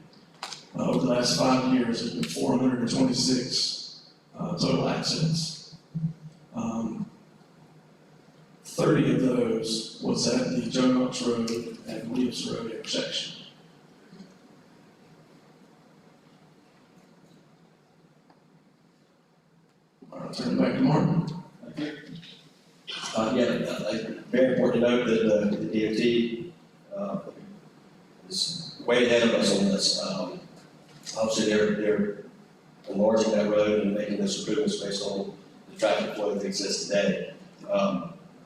over the last 5 years, there's been 426 total accidents. 30 of those was at the Joe Knox Road and Williams Road intersection. I'll turn it back to Martin. Very important to note that the DOT is way ahead of us on this. Obviously, they're enlarging that road and making those improvements based on the traffic flow that exists today.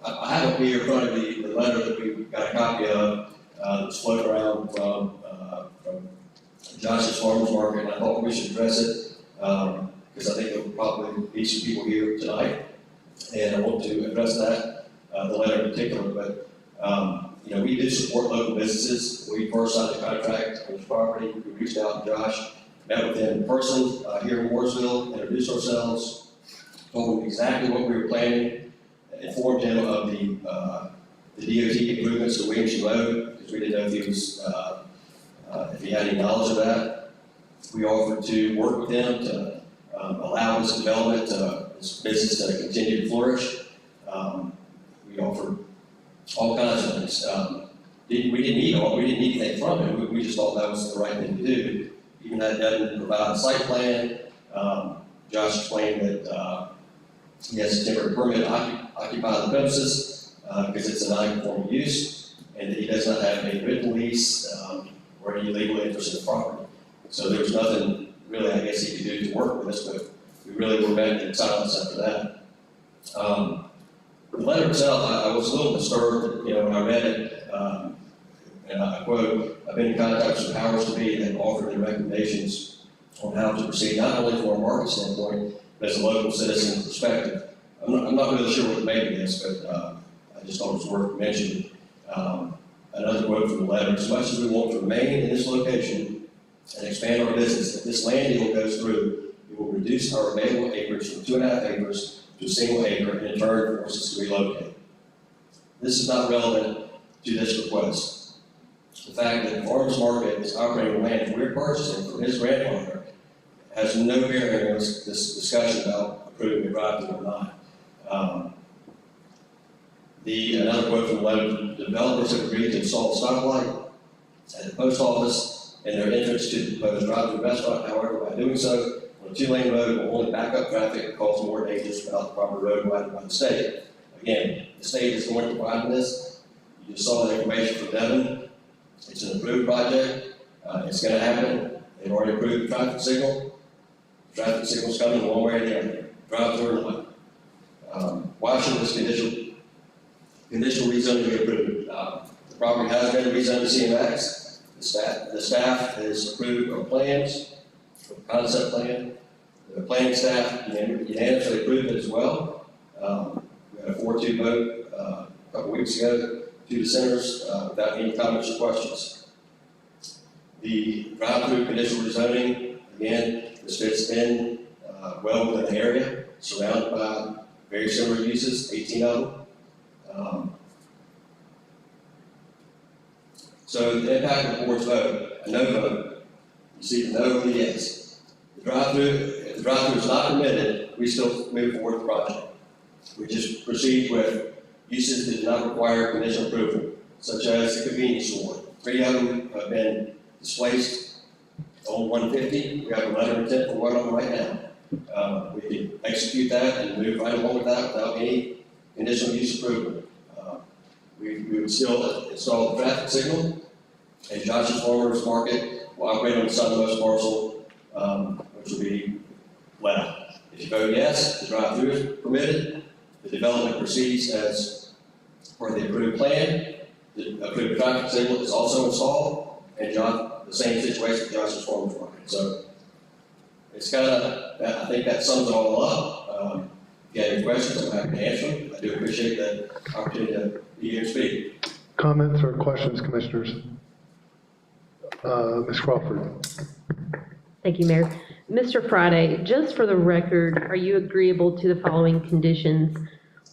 I have up here in front of the letter that we got a copy of that's floated around from Josh's Farmers Market, and I thought we should address it because I think there will probably be some people here tonight, and I want to address that, the letter in particular. But We do support local businesses. We first signed the contract on this property. We reached out to Josh, met with him in person here in Mooresville, introduced ourselves, told him exactly what we were planning, informed him of the DOT improvements to Williamson Road, because we didn't know if he was, if he had any knowledge of that. We offered to work with him to allow this development, this business to continue to flourish. We offered all kinds of things. We didn't need anything from him. We just thought that was the right thing to do. Even that doesn't provide a site plan. Josh explained that he has a temporary permit to occupy the premises because it's a non-conforming use, and that he does not have a written lease or any legal interest in the property. So there was nothing really, I guess, he could do to work with us, but we really were met in silence after that. The letter itself, I was a little disturbed, when I read it, and I quote, "I've been in contact with powers to be that offered their recommendations on how to proceed, not only from a market standpoint, but as a local citizen perspective." I'm not really sure what made of this, but I just thought it was worth mentioning. Another quote from the letter: "As much as we want to remain in this location and expand our business, if this land deal goes through, it will reduce our available acreage from 2.5 acres to a single acre, and in turn force us to relocate. This is not relevant to this request. The fact that the farmer's market is operating land we're purchasing from his grandfather has no bearing on this discussion about approving a drive-through or not." Another quote from the letter: "The developers have agreed to install a stoplight at the post office and their entrance to the proposed drive-through restaurant. However, by doing so, on a 2-lane road will only back up traffic and cause more dangers without the proper road widened by the state." Again, the state is going to provide this. You just saw the information from Devin. It's an approved project. It's going to happen. They've already approved the traffic signal. The traffic signal's coming one way or the other, drive through or not. Why should this conditional rezoning be approved? The property has been rezoned to CMX. The staff has approved our plans, the concept plan. The planning staff unanimously approved it as well. We had a 4-2 vote a couple weeks ago to the senators without any comments or questions. The drive-through conditional rezoning, again, this fits in well within the area, surrounded by very similar uses, 18 of them. So the impact of the board's vote, a no vote, you see the no and the yes. If the drive-through is not permitted, we still move forward with the project. We just proceed with uses that do not require conditional approval, such as the convenience store. 3 of them have been displaced on 150. We have a letter of intent for one of them right now. We can execute that and move right along with that without any conditional use approval. We would still install the traffic signal, and Josh's Farmers Market will operate on the southernmost parcel, which will be let out. If you vote yes, the drive-through is permitted. The development proceeds as per the approved plan. The approved traffic signal is also installed, and the same situation with Josh's Farmers Market. So it's I think that sums it all up. If you have any questions, I'm happy to answer them. I do appreciate the opportunity to be here to speak. Comments or questions, commissioners? Ms. Crawford. Thank you, Mayor. Mr. Friday, just for the record, are you agreeable to the following conditions?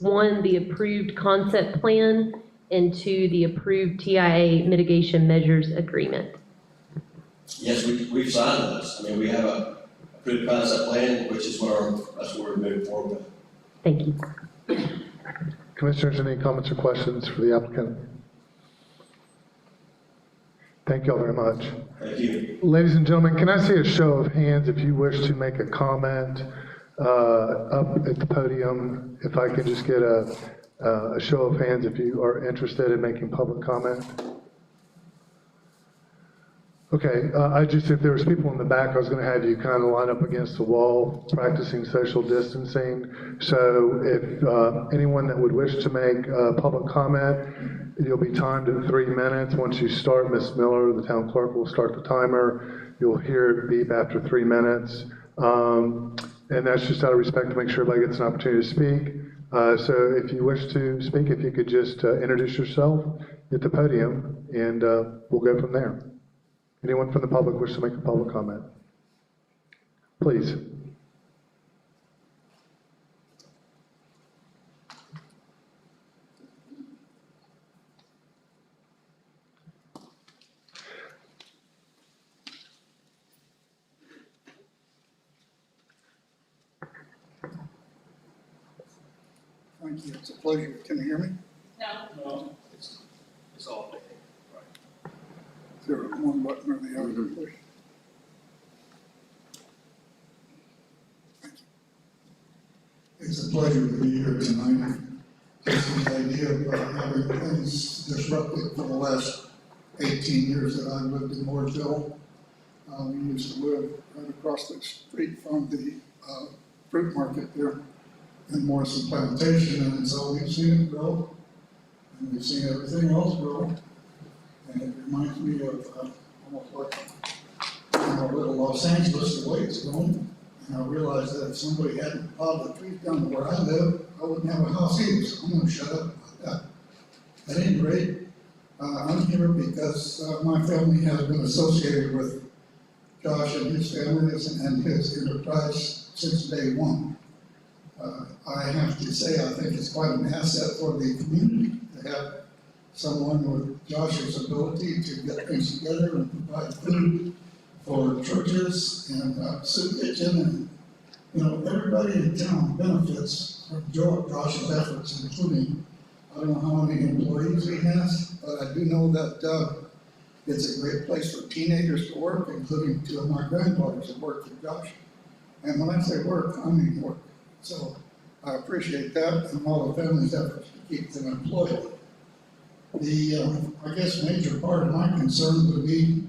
1, the approved concept plan, and 2, the approved TIA mitigation measures agreement? Yes, we've signed those. I mean, we have a approved concept plan, which is that's what we're moving forward with. Thank you. Commissioners, any comments or questions for the applicant? Thank you all very much. Thank you. Ladies and gentlemen, can I see a show of hands if you wish to make a comment up at the podium? If I could just get a show of hands if you are interested in making public comment. Okay, if there was people in the back, I was gonna have you kind of line up against the wall, practicing social distancing. So if anyone that would wish to make public comment, you'll be timed at 3 minutes. Once you start, Ms. Miller, the town clerk, will start the timer. You'll hear it beep after 3 minutes. And that's just out of respect to make sure everybody gets an opportunity to speak. So if you wish to speak, if you could just introduce yourself at the podium, and we'll go from there. Anyone from the public wish to make a public comment? Please. Thank you, it's a pleasure. Can you hear me? No. It's all day. Is there one button or the other, please? Thank you. It's a pleasure to be here tonight. Just the idea of having things disrupted for the last 18 years that I've lived in Mooresville. We used to live right across the street from the fruit market there in Morrison Plantation, and so we've seen it grow, and we've seen everything else grow. And it reminds me of almost like little Los Angeles, the way it's grown. And I realized that if somebody hadn't plowed the trees down to where I live, I wouldn't have a house either, so I'm gonna shut up about that. At any rate, I'm here because my family has been associated with Josh and his family and his enterprise since day one. I have to say, I think it's quite an asset for the community to have someone with Josh's ability to get things together and provide food for churches and soup kitchen, and everybody in town benefits from Josh's efforts, including, I don't know how many employees he has, but I do know that it's a great place for teenagers to work, including two of my granddaughters that work for Josh. And when I say work, I mean work. So I appreciate that and all the family's efforts to keep them employed. The, I guess, major part of my concern would be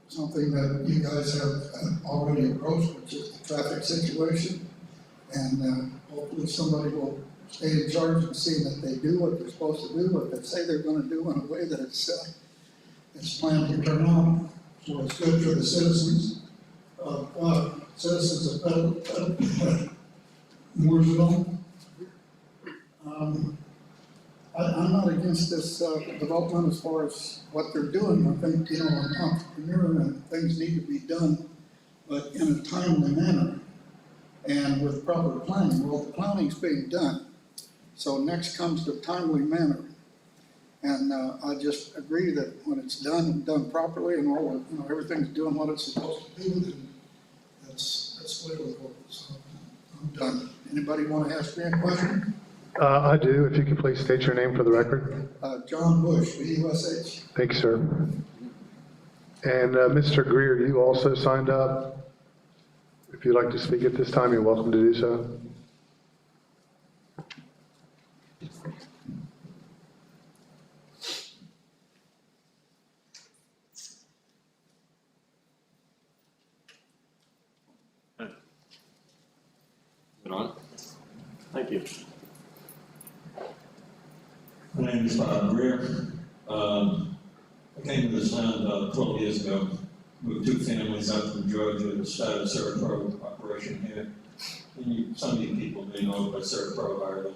something that you guys have already approached, which is the traffic situation. And hopefully somebody will stay in charge and see that they do what they're supposed to do, what they say they're going to do in a way that it's planned to turn out. So it's good for the citizens of Mooresville. I'm not against this development as far as what they're doing. I think, an entrepreneur and things need to be done, but in a timely manner and with proper planning. Well, the planning's being done. So next comes the timely manner. And I just agree that when it's done properly and all, everything's doing what it's supposed to do, then that's the way it'll go. So I'm done. Anybody want to ask me a question? I do, if you could please state your name for the record. John Bush, BUSH. Thank you, sir. And Mr. Greer, you also signed up. If you'd like to speak at this time, you're welcome to do so. Thank you. My name is Bob Greer. I came to this town about 12 years ago. Moved two families out from Georgia to start a Servpro operation here. And some of you people may know about Servpro are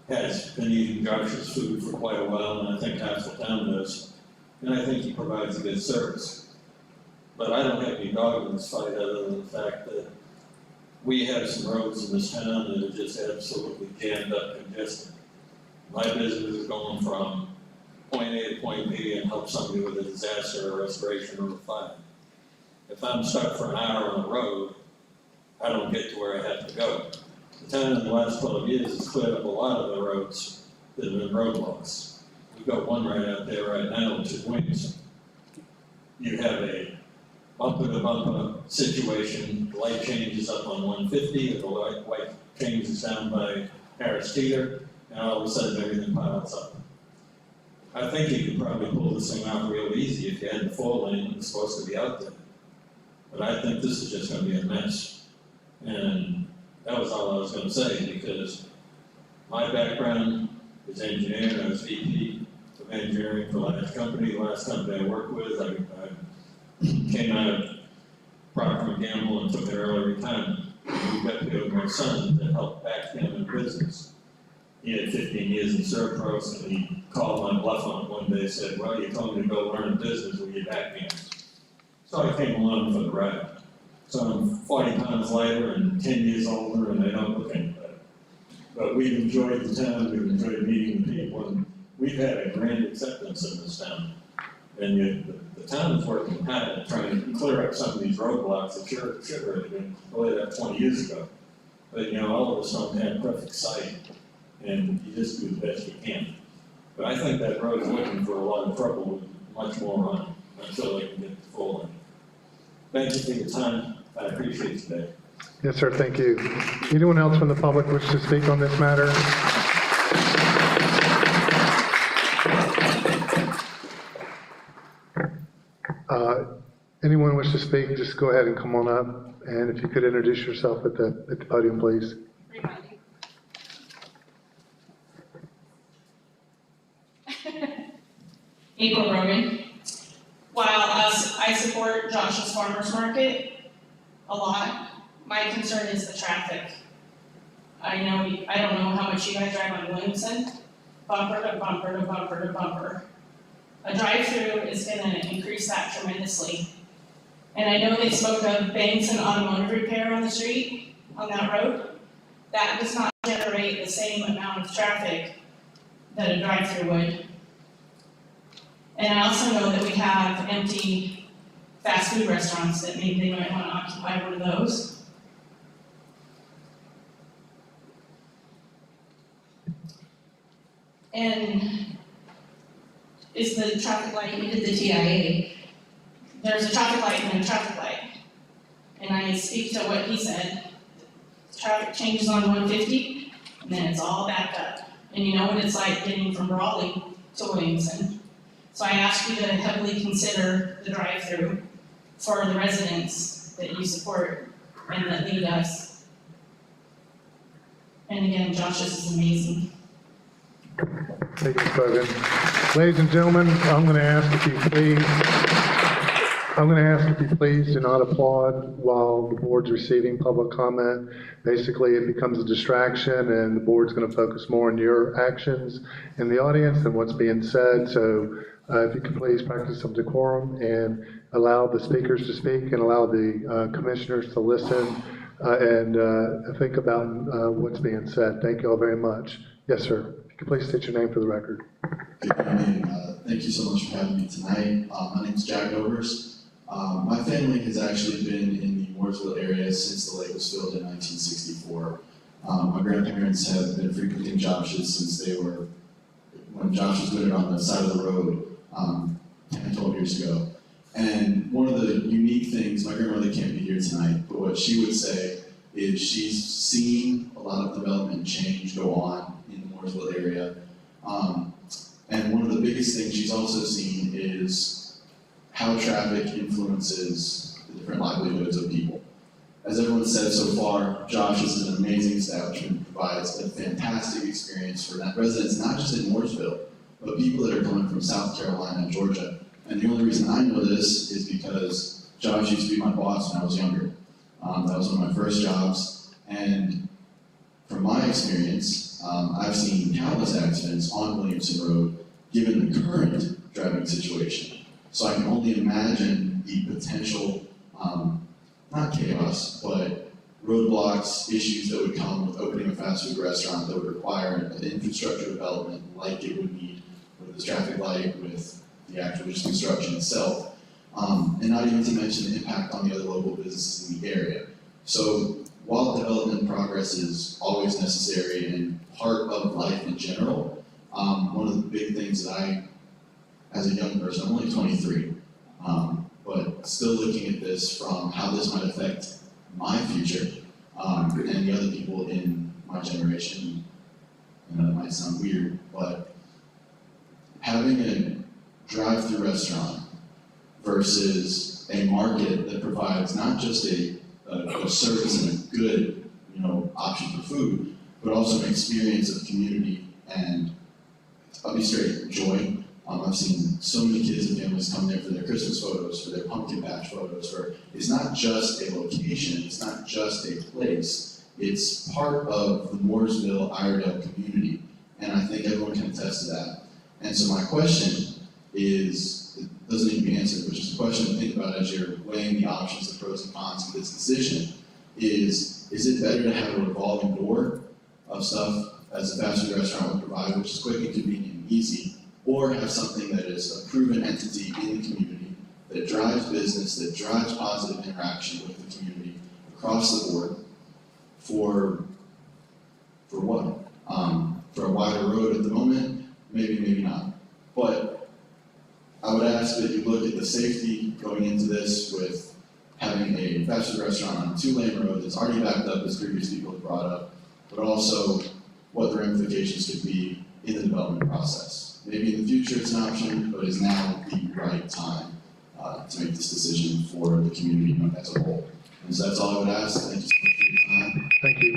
has been eating Josh's food for quite a while, and I think half the town does. And I think he provides a good service. But I don't have any dog in this fight other than the fact that we have some roads in this town that are just absolutely jammed up, congested. My business is going from point A to point B and help somebody with a disaster or restoration or a fire. If I'm stuck for an hour on the road, I don't get to where I have to go. The town in the last 12 years has cleared up a lot of the roads that have been roadblocks. We've got one right out there right now, which is Wings. You have a bumper-to-bumper situation, the light changes up on 150, the light changes down by Harris Teeter, and all of a sudden everything piles up. I think you could probably pull this thing out real easy if you had the 4-lane that was supposed to be out there. But I think this is just gonna be a mess. And that was all I was gonna say, because my background is engineering. I was VP of engineering for a large company. The last company I worked with, I came out of Procter & Gamble and took an early retirement. we've got to go to my son that helped back him in business. He had 15 years in Serpros, and he called my bluff on it one day and said, well, you told me to go learn business with your back hands. So I came along for the ride. So I'm 40 pounds lighter and 10 years older, and I don't look any better. But we've enjoyed the town, we've enjoyed meeting the people, and we've had a grand acceptance in this town. And yet, the town is working hard at trying to clear up some of these roadblocks that should have been cleared up 20 years ago. But, you know, all of us don't have perfect sight, and you just do the best you can. But I think that road is looking for a lot of trouble with much more on it until they can get the full line. Thank you for your time. I appreciate it today. Yes, sir, thank you. Anyone else from the public wish to speak on this matter? Anyone wish to speak, just go ahead and come on up. And if you could introduce yourself at the podium, please. April Rogan. While I support Josh's Farmers Market a lot, my concern is the traffic. I don't know how much you guys drive on Williamson, bumper to bumper to bumper to bumper. A drive-through is gonna increase that tremendously. And I know they spoke of banks and automotive repair on the street, on that road. That does not generate the same amount of traffic that a drive-through would. And I also know that we have empty fast food restaurants that maybe they might wanna occupy one of those. And is the traffic light, we did the TIA, there's a traffic light and a traffic light. And I speak to what he said, traffic changes on 150, and then it's all backed up. And you know what it's like getting from Raleigh to Williamson. So I ask you to heavily consider the drive-through for the residents that you support and that lead us. And again, Josh, this is amazing. Thank you, Mr. President. Ladies and gentlemen, I'm going to ask if you please do not applaud while the board's receiving public comment. Basically, it becomes a distraction and the board's going to focus more on your actions in the audience than what's being said. So if you could please practice some decorum and allow the speakers to speak and allow the commissioners to listen and think about what's being said. Thank you all very much. Yes, sir. If you could please state your name for the record. Good evening. Thank you so much for having me tonight. My name is Jack Overs. My family has actually been in the Mooresville area since the lake was filled in 1964. My grandparents have been frequenting Josh's since when Josh was put it on the side of the road 10, 12 years ago. And one of the unique things, my grandmother can't be here tonight, but what she would say is she's seen a lot of development and change go on in the Mooresville area. And one of the biggest things she's also seen is how traffic influences the different livelihoods of people. As everyone said so far, Josh is an amazing establishment, provides a fantastic experience for residents, not just in Mooresville, but people that are coming from South Carolina and Georgia. And the only reason I know this is because Josh used to be my boss when I was younger. That was one of my first jobs. And from my experience, I've seen countless accidents on Williamson Road, given the current driving situation. So I can only imagine the potential, not chaos, but roadblocks, issues that would come with opening a fast food restaurant that would require an infrastructure development like it would need with the traffic light, with the actual just construction itself. And not even to mention the impact on the other local businesses in the area. So while development progress is always necessary and part of life in general, one of the big things that I, as a young person, I'm only 23, but still looking at this from how this might affect my future and the other people in my generation. I know that might sound weird, but having a drive-through restaurant versus a market that provides not just a service and a good, option for food, but also an experience of community and, I'll be straight, joy. I've seen so many kids and families come there for their Christmas photos, for their pumpkin patch photos, it's not just a location, it's not just a place, it's part of the Mooresville, Iredell community, and I think everyone can attest to that. And so my question is, it doesn't need to be answered, but just a question to think about as you're weighing the options, the pros and cons of this decision, is it better to have a revolving door of stuff as a fast food restaurant would provide, which is quick and convenient and easy, or have something that is a proven entity in the community that drives business, that drives positive interaction with the community across the board for what? For a wider road at the moment? Maybe, maybe not. But I would ask that you look at the safety going into this with having a fast food restaurant on a 2-lane road that's already backed up, as previous people have brought up, but also what the ramifications could be in the development process. Maybe in the future it's an option, but is now the right time to make this decision for the community as a whole. And so that's all I would ask. Thank you so much for your time. Thank you.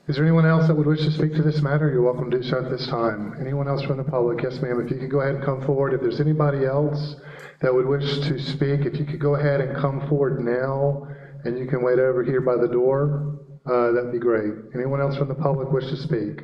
Is there anyone else that would wish to speak to this matter? You're welcome to do so at this time. Anyone else from the public? Yes, ma'am. If you could go ahead and come forward. If there's anybody else that would wish to speak, if you could go ahead and come forward now, and you can wait over here by the door, that'd be great. Anyone else from the public wish to speak?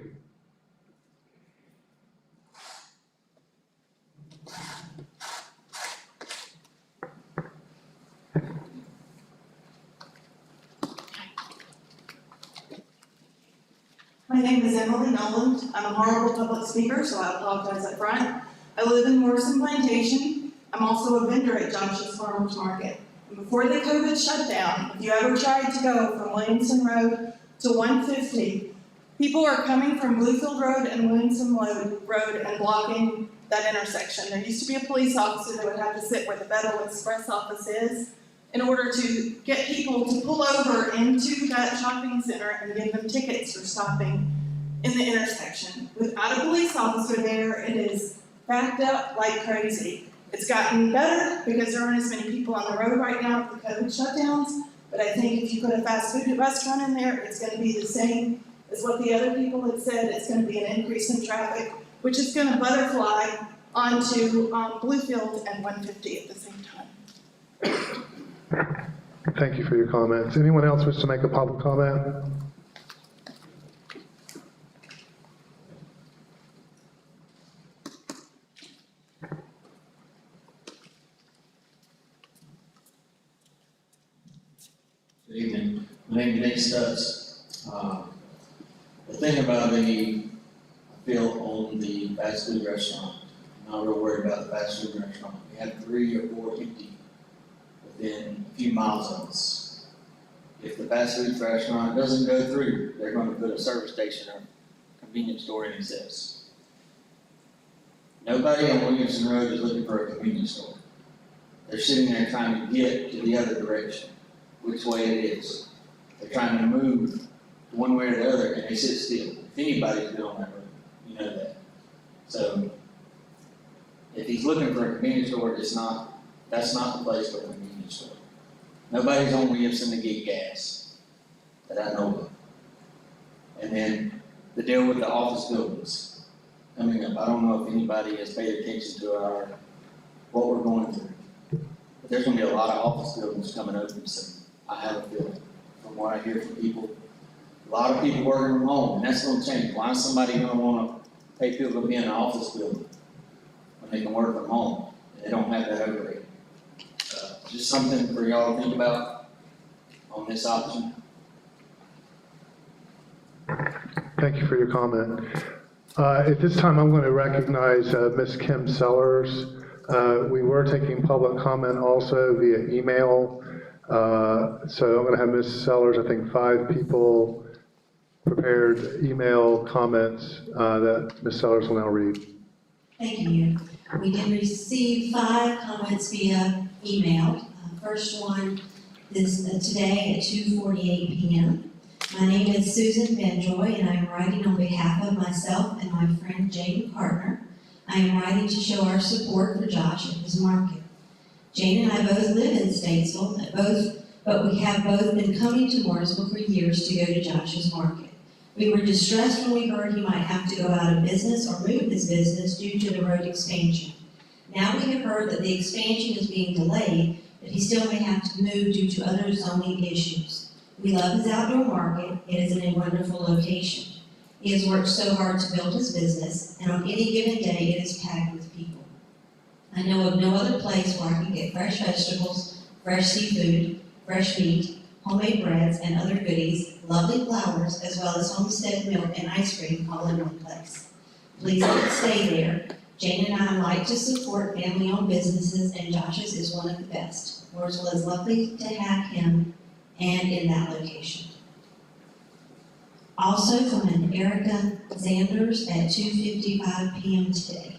My name is Emily Noland. I'm a horrible public speaker, so I apologize up front. I live in Morrison Plantation. I'm also a vendor at Josh's Farmers Market. And before the COVID shutdown, if you ever tried to go from Williamson Road to 150, people are coming from Bluefield Road and Williamson Road and blocking that intersection. There used to be a police officer that would have to sit where the Federal Express office is in order to get people to pull over into that shopping center and give them tickets for stopping in the intersection. Without a police officer there, it is backed up like crazy. It's gotten better because there aren't as many people on the road right now with the COVID shutdowns, but I think if you put a fast food restaurant in there, it's gonna be the same as what the other people had said. It's gonna be an increase in traffic, which is gonna butterfly onto Bluefield and 150 at the same time. Thank you for your comments. Anyone else wish to make a public comment? Good evening. My name is Nick Stutz. The thing about me, I feel on the fast food restaurant, I'm not real worried about the fast food restaurant. We have 3 or 4 empty within a few miles of us. If the fast food restaurant doesn't go through, they're going to put a service station or convenience store in excess. Nobody on Williamson Road is looking for a convenience store. They're sitting there trying to get to the other direction, which way it is. They're trying to move one way or the other, and they sit still. If anybody's been on that road, you know that. So, if he's looking for a convenience store, that's not the place for a convenience store. Nobody's on Williamson to get gas that I know of. And then the deal with the office buildings coming up. I don't know if anybody has paid attention to what we're going through. But there's gonna be a lot of office buildings coming open soon. I have a feeling, from what I hear from people. A lot of people working from home, and that's gonna change. Why is somebody gonna wanna pay people to be in an office building when they can work from home and they don't have that overhead? Just something for y'all to think about on this option. Thank you for your comment. At this time, I'm going to recognize Ms. Kim Sellers. We were taking public comment also via email. So I'm going to have Ms. Sellers, I think 5 people prepared email comments that Ms. Sellers will now read. Thank you. We did receive 5 comments via email. First one is today at 2:48 p.m. My name is Susan Benjoy, and I am writing on behalf of myself and my friend Jane Partner. I am writing to show our support for Josh and his market. Jane and I both live in Statesville, but we have both been coming to Mooresville for years to go to Josh's market. We were distressed when we heard he might have to go out of business or move his business due to the road expansion. Now we have heard that the expansion is being delayed, but he still may have to move due to other zoning issues. We love his outdoor market. It is in a wonderful location. He has worked so hard to build his business, and on any given day, it is packed with people. I know of no other place where I can get fresh vegetables, fresh seafood, fresh meat, homemade breads, and other goodies, lovely flowers, as well as homestead milk and ice cream all in one place. Please don't stay there. Jane and I like to support family-owned businesses, and Josh's is one of the best. Mooresville is lucky to have him and in that location. Also from Erica Zanders at 2:55 p.m. today.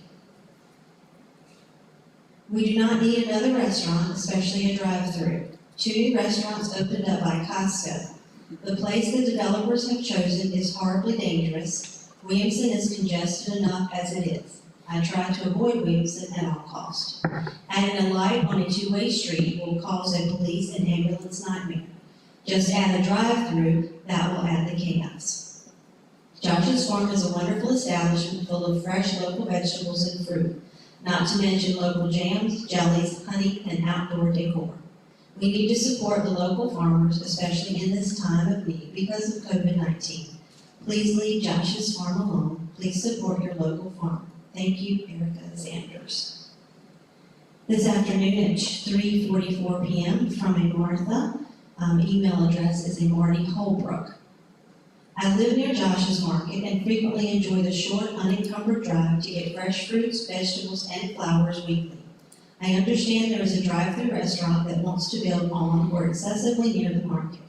We do not need another restaurant, especially a drive-through. 2 new restaurants opened up by Costco. The place the developers have chosen is horribly dangerous. Williamson is congested enough as it is. I try to avoid Williamson at all costs. Adding a light on a 2-way street will cause a police and ambulance nightmare. Just add a drive-through, that will add the chaos. Josh's Farm is a wonderful establishment full of fresh local vegetables and fruit, not to mention local jams, jellies, honey, and outdoor decor. We need to support the local farmers, especially in this time of need because of COVID-19. Please leave Josh's Farm alone. Please support your local farm. Thank you, Erica Sanders. This afternoon at 3:44 p.m. from a Martha, email address is a Marty Holbrook. I live near Josh's Market and frequently enjoy the short, unencumbered drive to get fresh fruits, vegetables, and flowers weekly. I understand there is a drive-through restaurant that wants to build on or excessively near the market.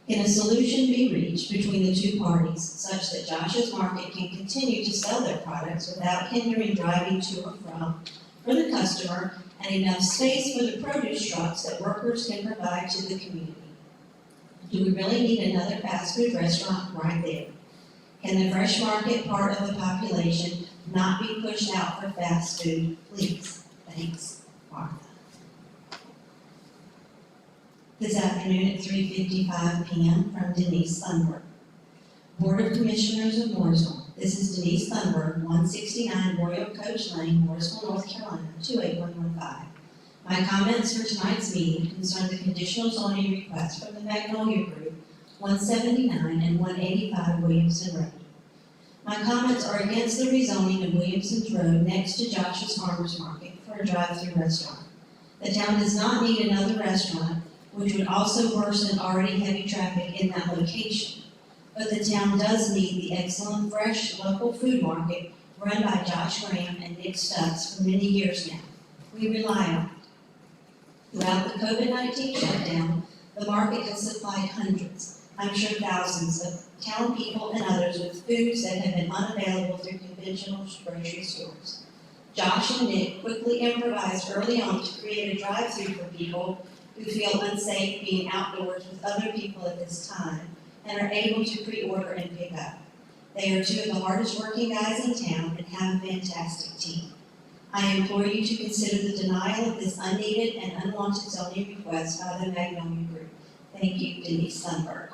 Can a solution be reached between the two parties such that Josh's Market can continue to sell their products without hindering driving to or from for the customer and enough space for the produce trucks that workers can provide to the community? Do we really need another fast food restaurant right there? Can the fresh market part of the population not be pushed out for fast food, please? Thanks, Martha. This afternoon at 3:55 p.m. from Denise Thunberg. Board of Commissioners of Mooresville. This is Denise Thunberg, 169 Royal Coach Lane, Mooresville, North Carolina, 28115. My comments for tonight's meeting concern the conditional zoning request from the Magnolia Group, 179 and 185 Williamson Road. My comments are against the rezoning of Williamson's Road next to Josh's Farmers Market for a drive-through restaurant. The town does not need another restaurant, which would also worsen already heavy traffic in that location. But the town does need the excellent fresh local food market run by Josh Graham and Nick Stutz for many years now. We rely on it. Throughout the COVID-19 shutdown, the market has supplied hundreds, I'm sure thousands of town people and others with foods that have been unavailable through conventional grocery stores. Josh and Nick quickly improvised early on to create a drive-through for people who feel unsafe being outdoors with other people at this time and are able to pre-order and pick up. They are 2 of the hardest working guys in town and have a fantastic team. I implore you to consider the denial of this unneeded and unwanted zoning request by the Magnolia Group. Thank you, Denise Thunberg.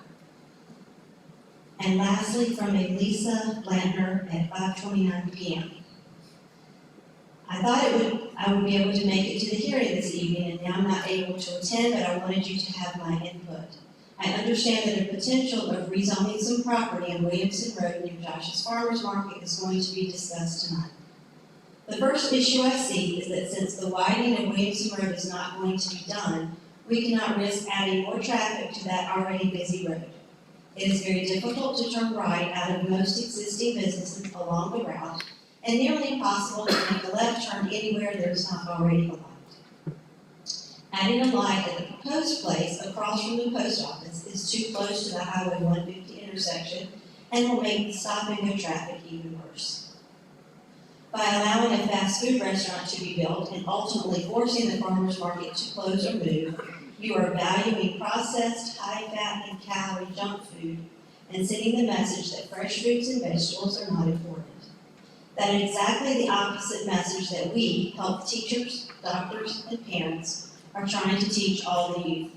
And lastly, from a Lisa Lantner at 5:29 p.m. I thought I would be able to make it to the hearing this evening, and now I'm not able to attend, but I wanted you to have my input. I understand that a potential of rezoning some property on Williamson Road near Josh's Farmers Market is going to be discussed tonight. The first issue I see is that since the widening of Williamson Road is not going to be done, we cannot risk adding more traffic to that already busy road. It is very difficult to turn right out of most existing businesses along the route, and nearly impossible to make a left turn anywhere there is not already a light. Adding a light at the proposed place across from the post office is too close to the Highway 150 intersection and will make the stop and go traffic even worse. By allowing a fast food restaurant to be built and ultimately forcing the farmers market to close or move, you are valuing processed, high-fat, and calorie junk food and sending the message that fresh fruits and vegetables are not important. That is exactly the opposite message that we, health teachers, doctors, and parents, are trying to teach all the youth.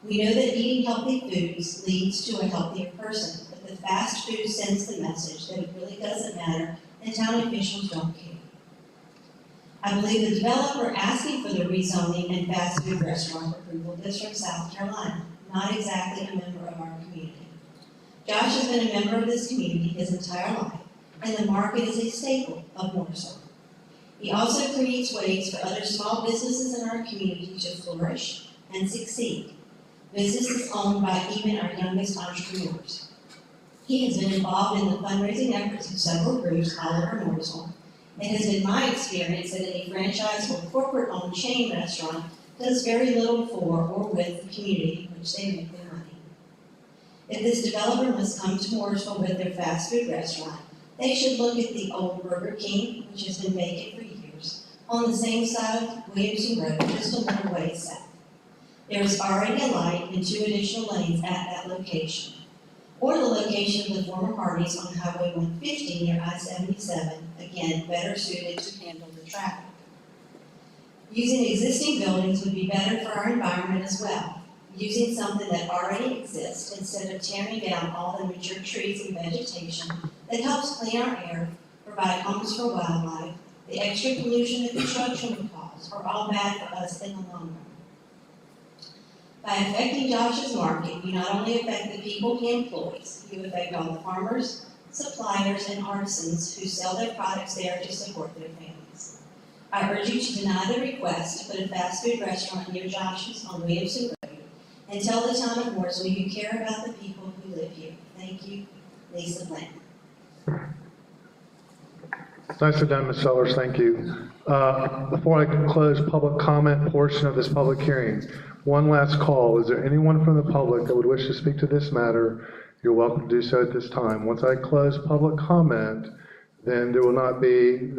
We know that eating healthy foods leads to a healthier person, but the fast food sends the message that it really doesn't matter and town officials don't care. I believe the developer asking for the rezoning and fast food restaurant approval is from South Carolina, not exactly a member of our community. Josh has been a member of this community his entire life, and the market is a staple of Mooresville. He also creates ways for other small businesses in our community to flourish and succeed. Businesses owned by even our youngest entrepreneurs. He has been involved in the fundraising efforts of several groups all over Mooresville. It has been my experience that any franchise or corporate-owned chain restaurant does very little for or with the community in which they make their money. If this developer must come to Mooresville with their fast food restaurant, they should look at the old Burger King, which has been vacant for years, on the same side of Williamson Road, just a little way south. There is already a light and 2 additional lanes at that location, or the location of the former Hardee's on Highway 150 near I-77, again, better suited to handle the traffic. Using existing buildings would be better for our environment as well. Using something that already exists instead of tearing down all the mature trees and vegetation that helps clean our air, provide homes for wildlife, the extra pollution that construction would cause, are all bad for us in the long run. By affecting Josh's market, you not only affect the people he employs, you affect all the farmers, suppliers, and artisans who sell their products there to support their families. I urge you to deny the request to put a fast food restaurant near Josh's on Williamson Road and tell the town of Mooresville you care about the people who live here. Thank you, Lisa Blanton. Nicely done, Ms. Sellers, thank you. Before I close public comment portion of this public hearing, one last call. Is there anyone from the public that would wish to speak to this matter? You're welcome to do so at this time. Once I close public comment, then there will not be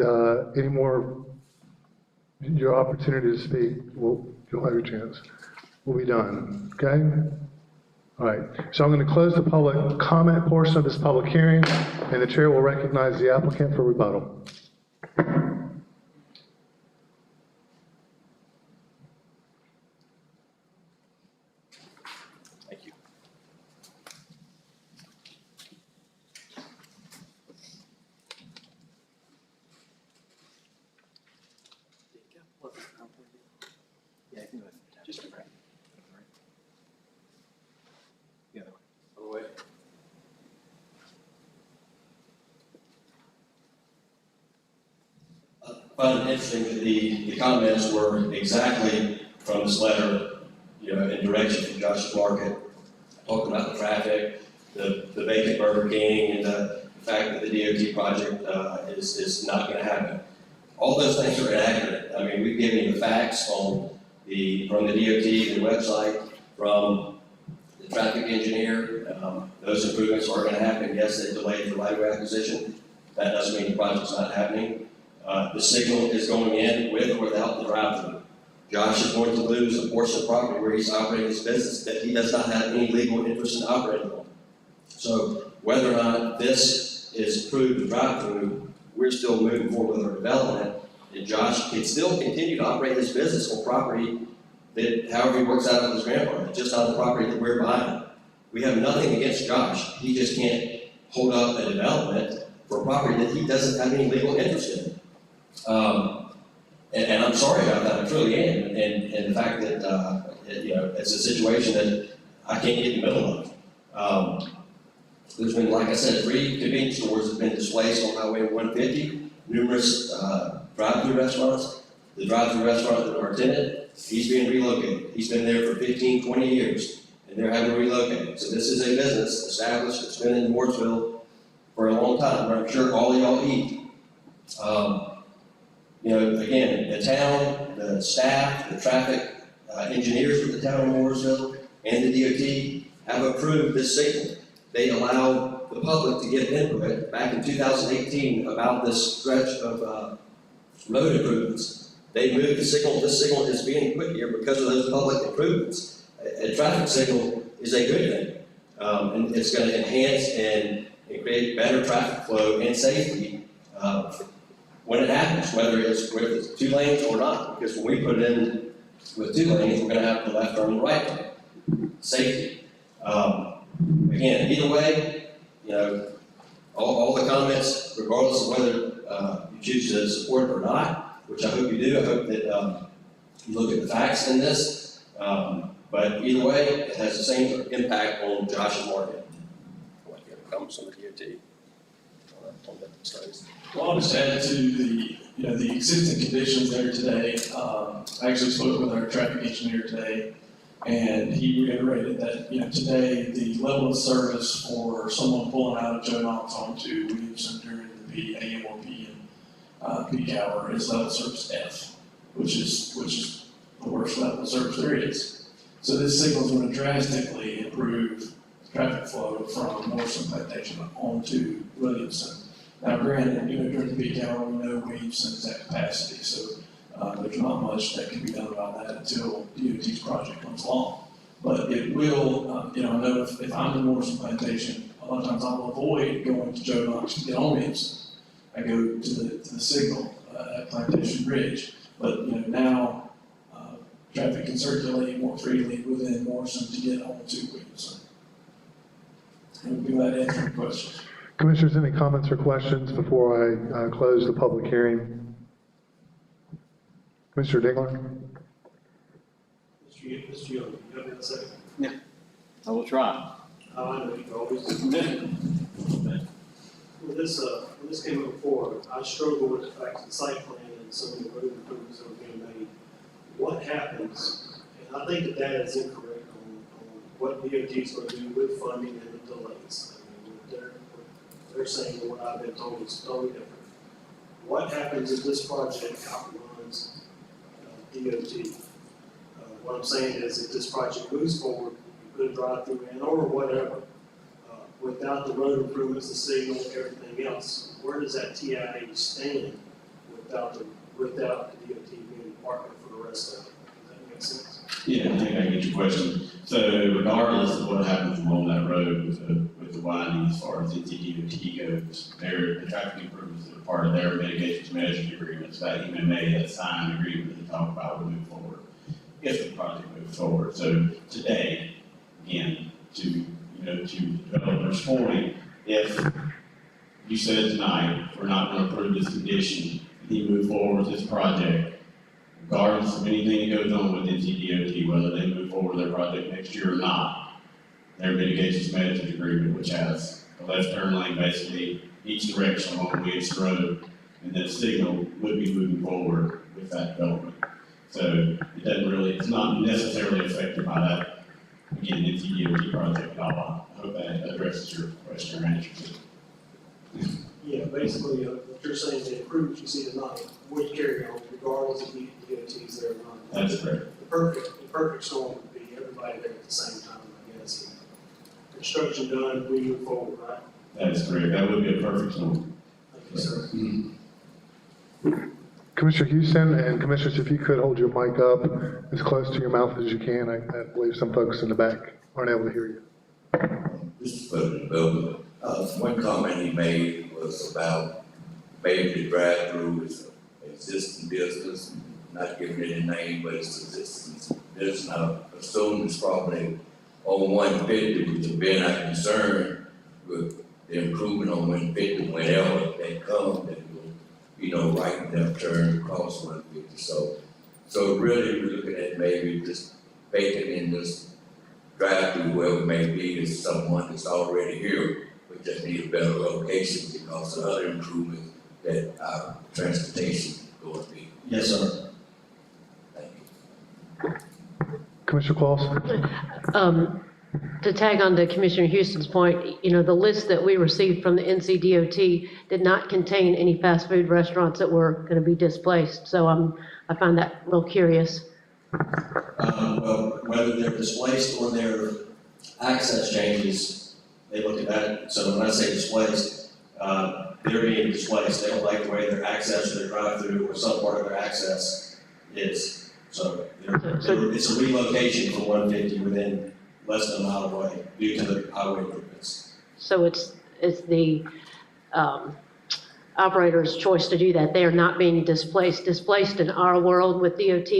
any more, your opportunity to speak. You'll have your chance. We'll be done, okay? All right, so I'm going to close the public comment portion of this public hearing, and the chair will recognize the applicant for rebuttal. Thank you. Yeah, I can go ahead. Just go right. The other way. Other way. I find it interesting that the comments were exactly from this letter, in direction from Josh's Market, talking about the traffic, the vacant Burger King, and the fact that the DOT project is not going to happen. All those things are inaccurate. I mean, we've given you the facts from the DOT, the website, from the traffic engineer. Those improvements are going to happen. Yes, they delayed the right-of-way acquisition. That doesn't mean the project's not happening. The signal is going in with or without the drive-through. Josh is going to lose a portion of property where he's operating his business that he does not have any legal interest in operating on. So whether or not this is approved to drive-through, we're still moving forward with our development, and Josh can still continue to operate his business on property that, however he works out with his grandfather, just on the property that we're buying. We have nothing against Josh. He just can't hold up a development for a property that he doesn't have any legal interest in. And I'm sorry about that, I truly am. And the fact that, it's a situation that I can't get in the middle of. There's been, like I said, 3 convenience stores have been displaced on Highway 150, numerous drive-through restaurants. The drive-through restaurant that our tenant, he's being relocated. He's been there for 15, 20 years, and they're having to relocate. So this is a business established that's been in Mooresville for a long time, where I'm sure all of y'all eat. Again, the town, the staff, the traffic engineers for the town of Mooresville and the DOT have approved this signal. They allowed the public to give input back in 2018 about this stretch of road improvements. They moved the signal. This signal is being put here because of those public improvements. A traffic signal is a good thing. And it's going to enhance and create better traffic flow and safety when it happens, whether it's with 2 lanes or not. Because when we put it in with 2 lanes, we're going to have the left turn and the right turn. safety. Again, either way, you know, all the comments, regardless of whether you choose to support it or not, which I hope you do. I hope that you look at the facts in this. But either way, it has the same impact on Josh's market. Comments on the DOT? Well, I'll just add to the existing conditions there today. I actually spoke with our traffic engineer today, and he reiterated that, today the level of service for someone pulling out of Joe Knox onto Williamson during the AM or PM peak hour is level service F, which is the worst level of service there is. So this signal is going to drastically improve traffic flow from Mooresville Plantation onto Williamson. Now, granted, during the peak hour, we know Williamson's at capacity, so there's not much that can be done about that until DOT's project comes along. But it will, I know if I'm in Mooresville Plantation, a lot of times I'll avoid going to Joe Knox to get on Williamson. I go to the signal at Plantation Ridge. But, now traffic can circulate more freely within Morrison to get onto Williamson. And we'll be glad to answer your questions. Commissioners, any comments or questions before I close the public hearing? Mr. Dingler? Mr. Young, you have a second? Yeah, I will try. I know you always When this came up before, I struggled with the fact that the site plan and some of the road improvements that were being made. What happens, and I think that is incorrect on what DOT is going to do with funding and the delays. I mean, they're saying that what I've been told is totally different. What happens if this project outruns DOT? What I'm saying is if this project moves forward, you put a drive-through in or whatever, without the road improvements, the signal, everything else, where does that TIA stand without the DOT being a partner for the rest of it? Does that make sense? Yeah, I think I get your question. So regardless of what happens along that road with the winding as far as NCDOT goes, the traffic improvements that are part of their mitigation measures agreements, that MMA, that signed agreement that they talk about will move forward if the project moves forward. So today, again, to developers' point, if you said tonight, we're not going to approve this condition, you move forward with this project, regardless of anything that goes on with NCDOT, whether they move forward with their project next year or not, their mitigation management agreement, which has a left turn lane basically each direction along Williamson Road, and that signal would be moving forward with that development. So it doesn't really, it's not necessarily affected by that, again, NCDOT project at all. I hope that addresses your question or answer to it. Yeah, basically, what you're saying, the improvements you see tonight would carry on regardless of the DOT's there or not. That's correct. The perfect storm would be everybody there at the same time, I guess. Construction done, we move forward, right? That is correct. That would be a perfect storm. Thank you, sir. Mm-hmm. Commissioner Houston and Commissioners, if you could hold your mic up as close to your mouth as you can. I believe some folks in the back aren't able to hear you. Mr. President Bowman, one comment he made was about maybe the drive-through is an existing business, not giving it a name, but it's existing business. I assume it's probably on 150, which has been our concern with the improvement on 150 whenever they come, that will, right left turn across 150. So really we're looking at maybe just making in this drive-through, whoever it may be, is someone that's already here. We just need a better location because of other improvements that our transportation is going to be. Yes, sir. Thank you. Commissioner Clausen? To tag on to Commissioner Houston's point, the list that we received from the NCDOT did not contain any fast food restaurants that were going to be displaced. So I find that real curious. Well, whether they're displaced or their access changes, they look at that. So when I say displaced, they're being displaced. They don't like the way their access or their drive-through or some part of their access is. So it's a relocation from 150 within less than a mile away due to the highway improvements. So it's the operator's choice to do that. They are not being displaced in our world with DOT,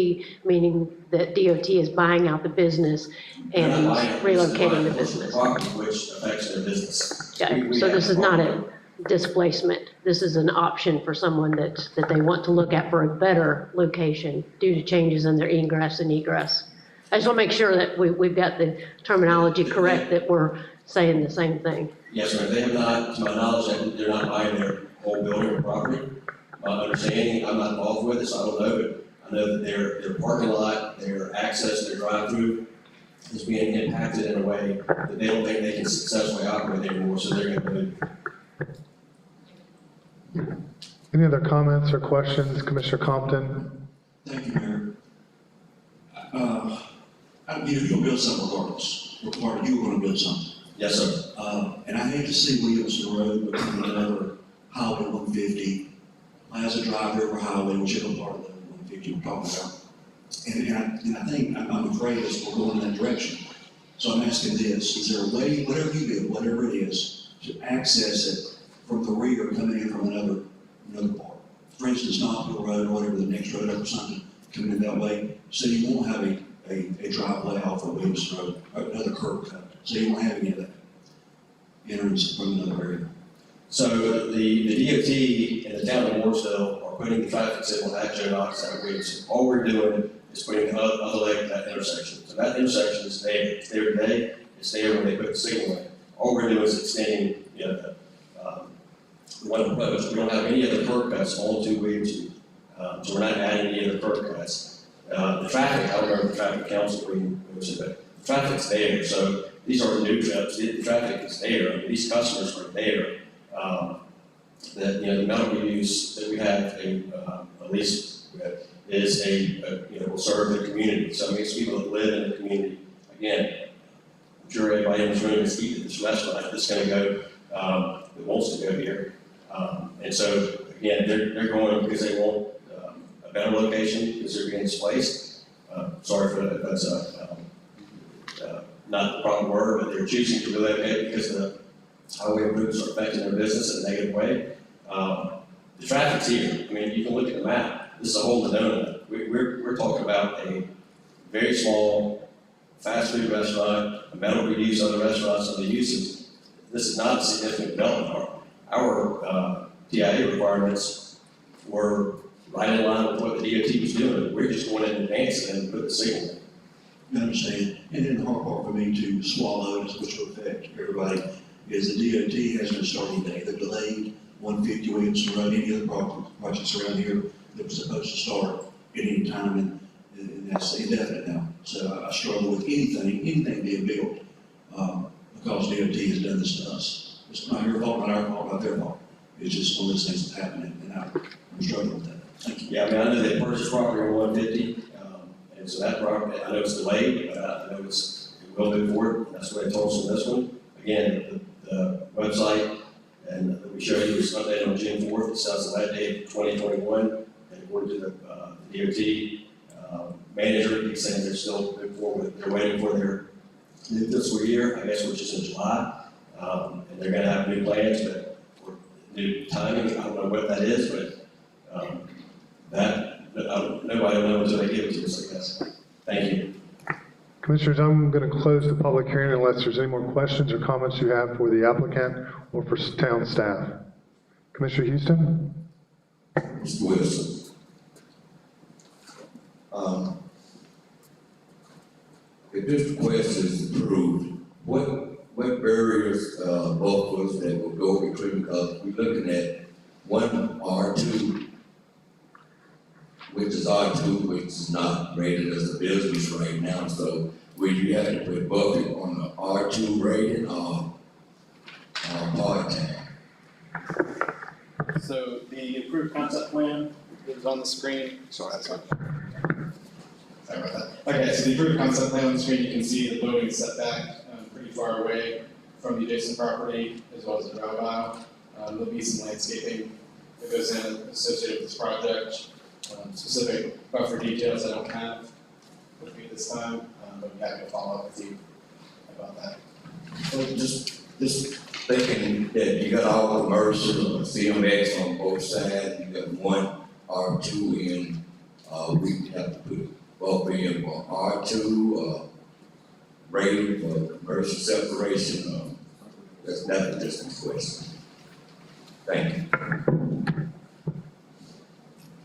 meaning that DOT is buying out the business They're and not buying it, relocating the they're just buying a portion of business. property which affects their business. Okay, We so have this is not property. a displacement. This is an option for someone that they want to look at for a better location due to changes in their ingress and egress. I just want to make sure that we've got the terminology correct, that we're saying the same thing. Yes, sir, they have not, to my knowledge, they're not buying their whole building or property. My understanding, I'm not involved with it, so I don't know, but I know that their parking lot, their access, their drive-through is being impacted in a way that they don't think they can successfully operate anymore, so they're gonna move. Any other comments or questions, Commissioner Compton? Thank you, Mayor. You're gonna build something regardless, you were gonna build something. Yes, sir. And I hate to see Williamson Road become another Highway 150, Plaza Drive, River Highway, whichever part of the 150 we're talking about. And I think, I'm afraid that we're going in that direction. So I'm asking this, is there a way, whatever you build, whatever it is, to access it from the rear coming in from another part? For instance, Knoxville Road, or whatever, the next road up or something, coming in that way, so you won't have a driveway off of Williamson Road, or another curb cut, so you won't have any of that entrance from another area. So the DOT and the town of Mooresville are putting the traffic signal at Joe Knox at Williamson. All we're doing is putting the other leg at that intersection. So that intersection is there. It's there today. It's there when they put the signal in. All we're doing is extending, the one proposed. We don't have any other curb cuts onto Williamson. So we're not adding any other curb cuts. The traffic, I don't remember the traffic council agreement, but the traffic's there. So these are the new trips. The traffic is there. I mean, these customers are there. That, the amount we use that we have at least is will serve the community. So it makes people that live in the community. Again, I'm sure everybody in this room is eating at this restaurant that's going to go, that wants to go here. And so again, they're going because they want a better location because they're being displaced. Sorry for that, that's not the proper word, but they're choosing to relocate because the highway improvements are affecting their business in a negative way. The traffic's here. I mean, you can look at the map. This is a whole donut. We're talking about a very small fast food restaurant, a metal reuse, other restaurants, other uses. This is not a significant development. Our TIA requirements were right in line with what the DOT was doing. We're just going in advance and put the signal in. You understand? And then the hard part for me to swallow, which will affect everybody, is the DOT has no starting date. They've delayed 150 Williamson Road, any other projects around here that was supposed to start at any time, and that's indefinite now. So I struggle with anything being built, because DOT has done this to us. It's not your fault, not our fault, not their fault. It's just one of those things that's happening, and I'm struggling with that. Thank you. Yeah, I mean, I know they purchased property on 150, and so that property, I know it's delayed, but I know it will move forward. That's what I told us on this one. Again, the website and that we showed you was updated on June 4th. It says the last day of 2021, and according to the DOT manager, he's saying they're still moving forward. They're waiting for their new fiscal year, I guess, which is in July, and they're going to have new plans, but for new timing, I don't know what that is, but nobody will know until they give it to us, I guess. Thank you. Commissioners, I'm going to close the public hearing unless there's any more questions or comments you have for the applicant or for town staff. Commissioner Houston? Mr. Wilson. If this request is approved, what barriers, buffers that will go between, because we're looking at one R2, which is R2, which is not rated as a business right now, so would you have to put buffet on the R2 rating or part-time? So the approved concept plan is on the screen. Sorry, that's fine. Sorry about that. Okay, so the approved concept plan on the screen, you can see the building set back pretty far away from the adjacent property as well as the drive aisle. There'll be some landscaping that goes in associated with this project. Specific buffer details I don't have with me this time, but I'm happy to follow up with you about that. So just this thinking that you got all commercial, CMX on both sides, you got one R2 in, we have to put both in for R2, rated for commercial separation, that's not a distance question. Thank you.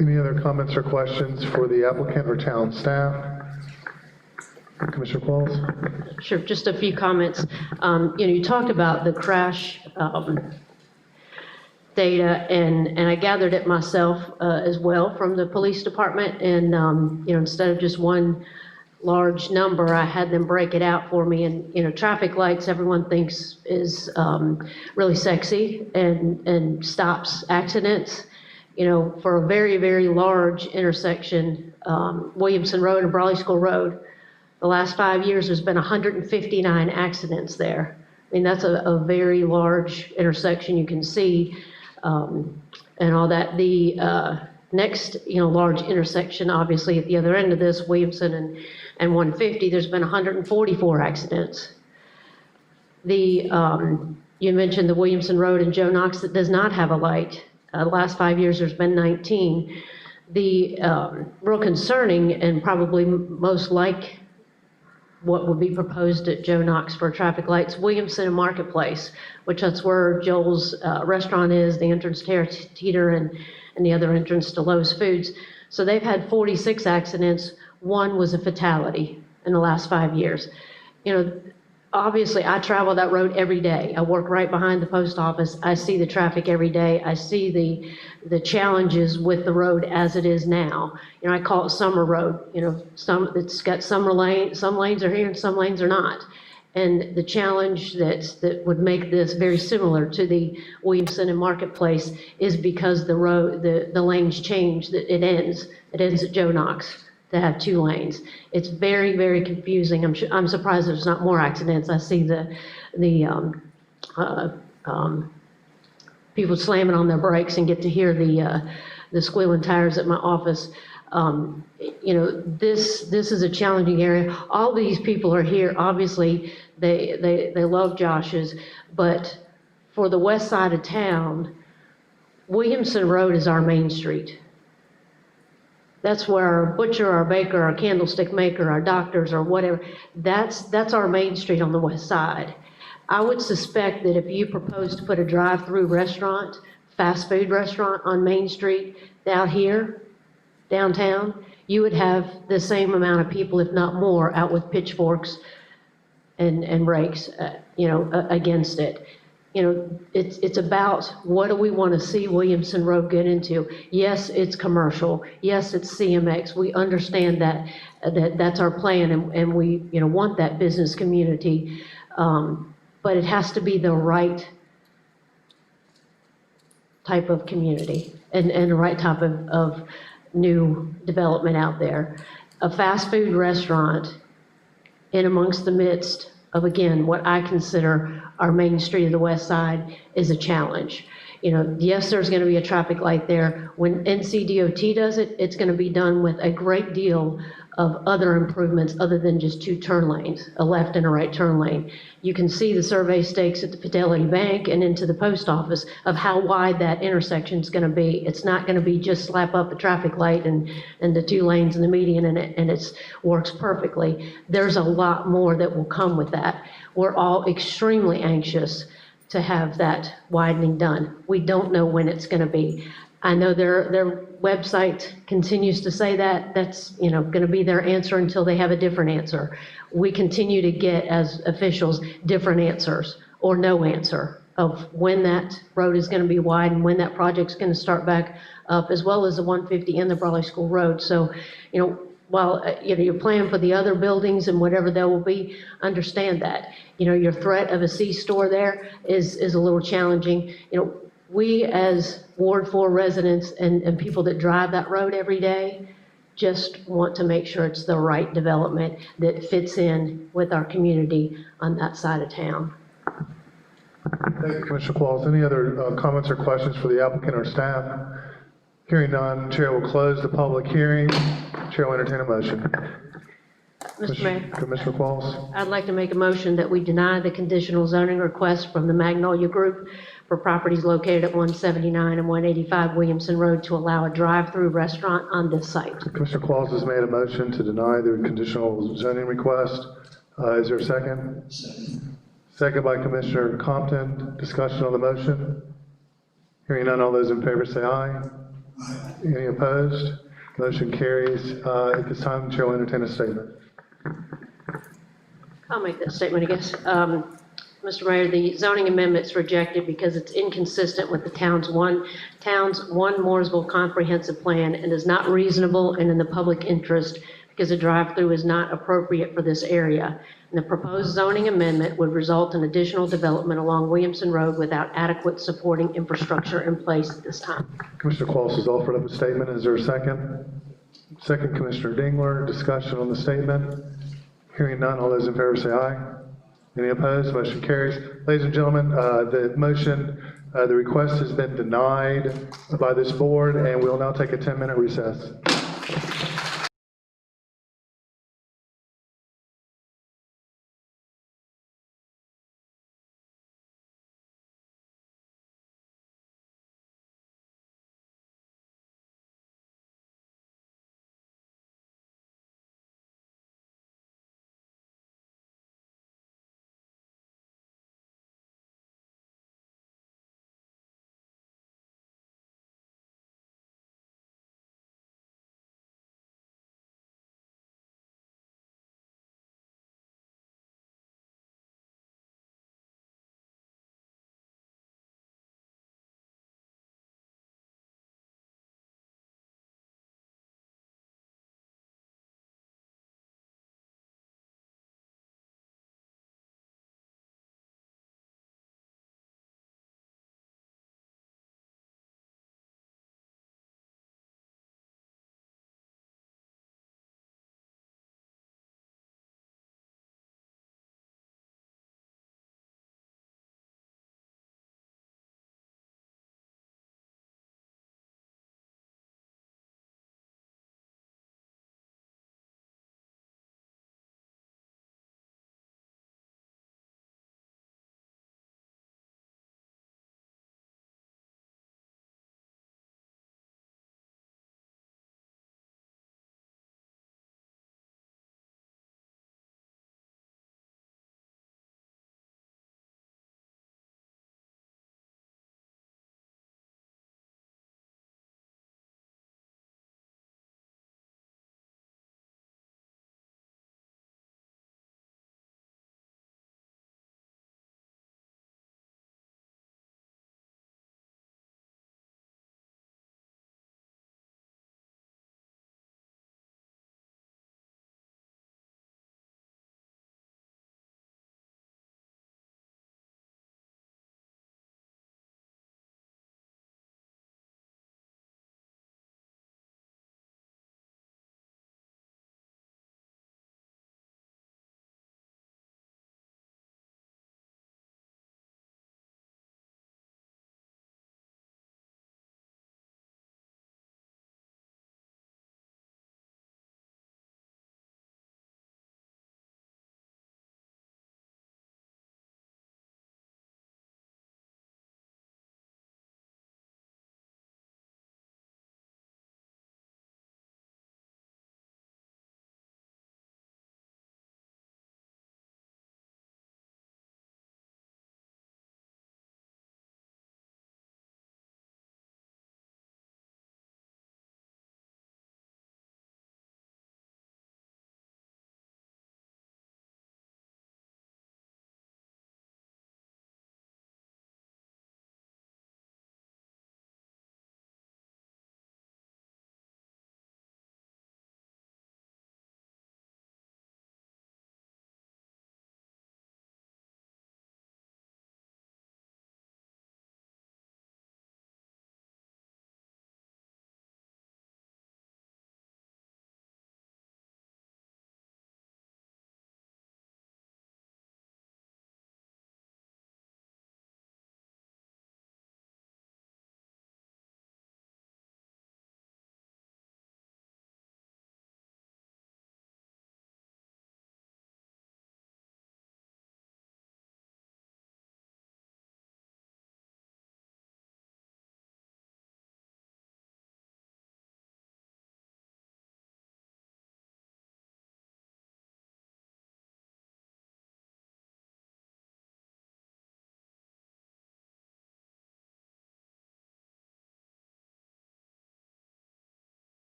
Any other comments or questions for the applicant or town staff? Commissioner Qualls? Sure, just a few comments. You talked about the crash data, and I gathered it myself as well from the police department. And, instead of just one large number, I had them break it out for me. And, traffic lights, everyone thinks is really sexy and stops accidents. For a very, very large intersection, Williamson Road and Brawley School Road, the last 5 years, there's been 159 accidents there. I mean, that's a very large intersection, you can see, and all that. The next, large intersection, obviously, at the other end of this, Williamson and 150, there's been 144 accidents. You mentioned the Williamson Road and Joe Knox that does not have a light. The last 5 years, there's been 19. The real concerning and probably most like what would be proposed at Joe Knox for traffic lights, Williamson and Marketplace, which that's where Joel's restaurant is, the entrance to Teeter and the other entrance to Lowe's Foods. So they've had 46 accidents. One was a fatality in the last 5 years. Obviously, I travel that road every day. I work right behind the post office. I see the traffic every day. I see the challenges with the road as it is now. I call it summer road. It's got summer lane. Some lanes are here and some lanes are not. And the challenge that would make this very similar to the Williamson and Marketplace is because the road, the lanes change. That it ends at Joe Knox to have 2 lanes. It's very, very confusing. I'm surprised there's not more accidents. I see the people slamming on their brakes and get to hear the squealing tires at my office. This is a challenging area. All these people are here. Obviously, they love Josh's, but for the west side of town, Williamson Road is our main street. That's where our butcher, our baker, our candlestick maker, our doctors, or whatever, that's our main street on the west side. I would suspect that if you propose to put a drive-through restaurant, fast food restaurant on Main Street out here, downtown, you would have the same amount of people, if not more, out with pitchforks and rakes, against it. It's about what do we want to see Williamson Road get into. Yes, it's commercial. Yes, it's CMX. We understand that's our plan, and we want that business community. But it has to be the right type of community and the right type of new development out there. A fast food restaurant in amongst the midst of, again, what I consider our main street of the west side is a challenge. Yes, there's going to be a traffic light there. When NCDOT does it, it's going to be done with a great deal of other improvements other than just 2 turn lanes, a left and a right turn lane. You can see the survey stakes at the Fidelity Bank and into the post office of how wide that intersection is going to be. It's not going to be just slap up a traffic light and the 2 lanes in the median and it works perfectly. There's a lot more that will come with that. We're all extremely anxious to have that widening done. We don't know when it's going to be. I know their website continues to say that's going to be their answer until they have a different answer. We continue to get, as officials, different answers or no answer of when that road is going to be wide and when that project's going to start back up, as well as the 150 and the Brawley School Road. So, while you're planning for the other buildings and whatever there will be, understand that. Your threat of a C-store there is a little challenging. We as Ward 4 residents and people that drive that road every day just want to make sure it's the right development that fits in with our community on that side of town. Thank you, Commissioner Qualls. Any other comments or questions for the applicant or staff? Hearing none, Chair will close the public hearing. Chair will entertain a motion. Mr. Mayor, Commissioner Qualls? I'd like to make a motion that we deny the conditional zoning request from the Magnolia Group for properties located at 179 and 185 Williamson Road to allow a drive-through restaurant on this site. Commissioner Qualls has made a motion to deny the conditional zoning request. Is there a second? Second. Second by Commissioner Compton. Discussion on the motion? Hearing none, all those in favor say aye. Aye. Any opposed? Motion carries. At this time, the Chair will entertain a statement. I'll make that statement, I guess. Mr. Mayor, the zoning amendment's rejected because it's inconsistent with the town's one Mooresville comprehensive plan and is not reasonable and in the public interest because a drive-through is not appropriate for this area. And the proposed zoning amendment would result in additional development along Williamson Road without adequate supporting infrastructure in place at this time. Commissioner Qualls has offered up a statement. Is there a second? Second, Commissioner Dingler. Discussion on the statement? Hearing none, all those in favor say aye. Any opposed? Motion carries. Ladies and gentlemen, the motion, the request has been denied by this board, and we'll now take a 10-minute recess.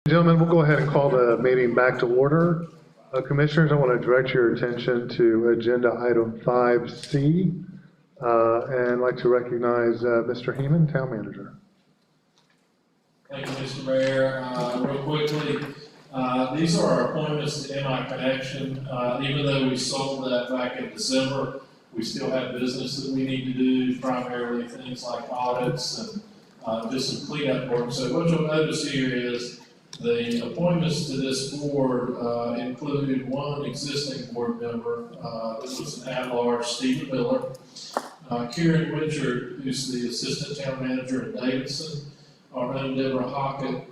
Gentlemen, we'll go ahead and call the meeting back to order. Commissioners, I want to direct your attention to agenda item 5C, and I'd like to recognize Mr. Heeman, Town Manager. Thank you, Mr. Mayor. Real quickly, these are our appointments to MI Connection. Even though we sold that back in December, we still have business that we need to do, primarily things like audits and just some cleanup work. So what you'll notice here is the appointments to this board included one existing board member. This was an at-large, Stephen Miller. Kieran Richard, who's the Assistant Town Manager in Davidson. Our own Deborah Hockett,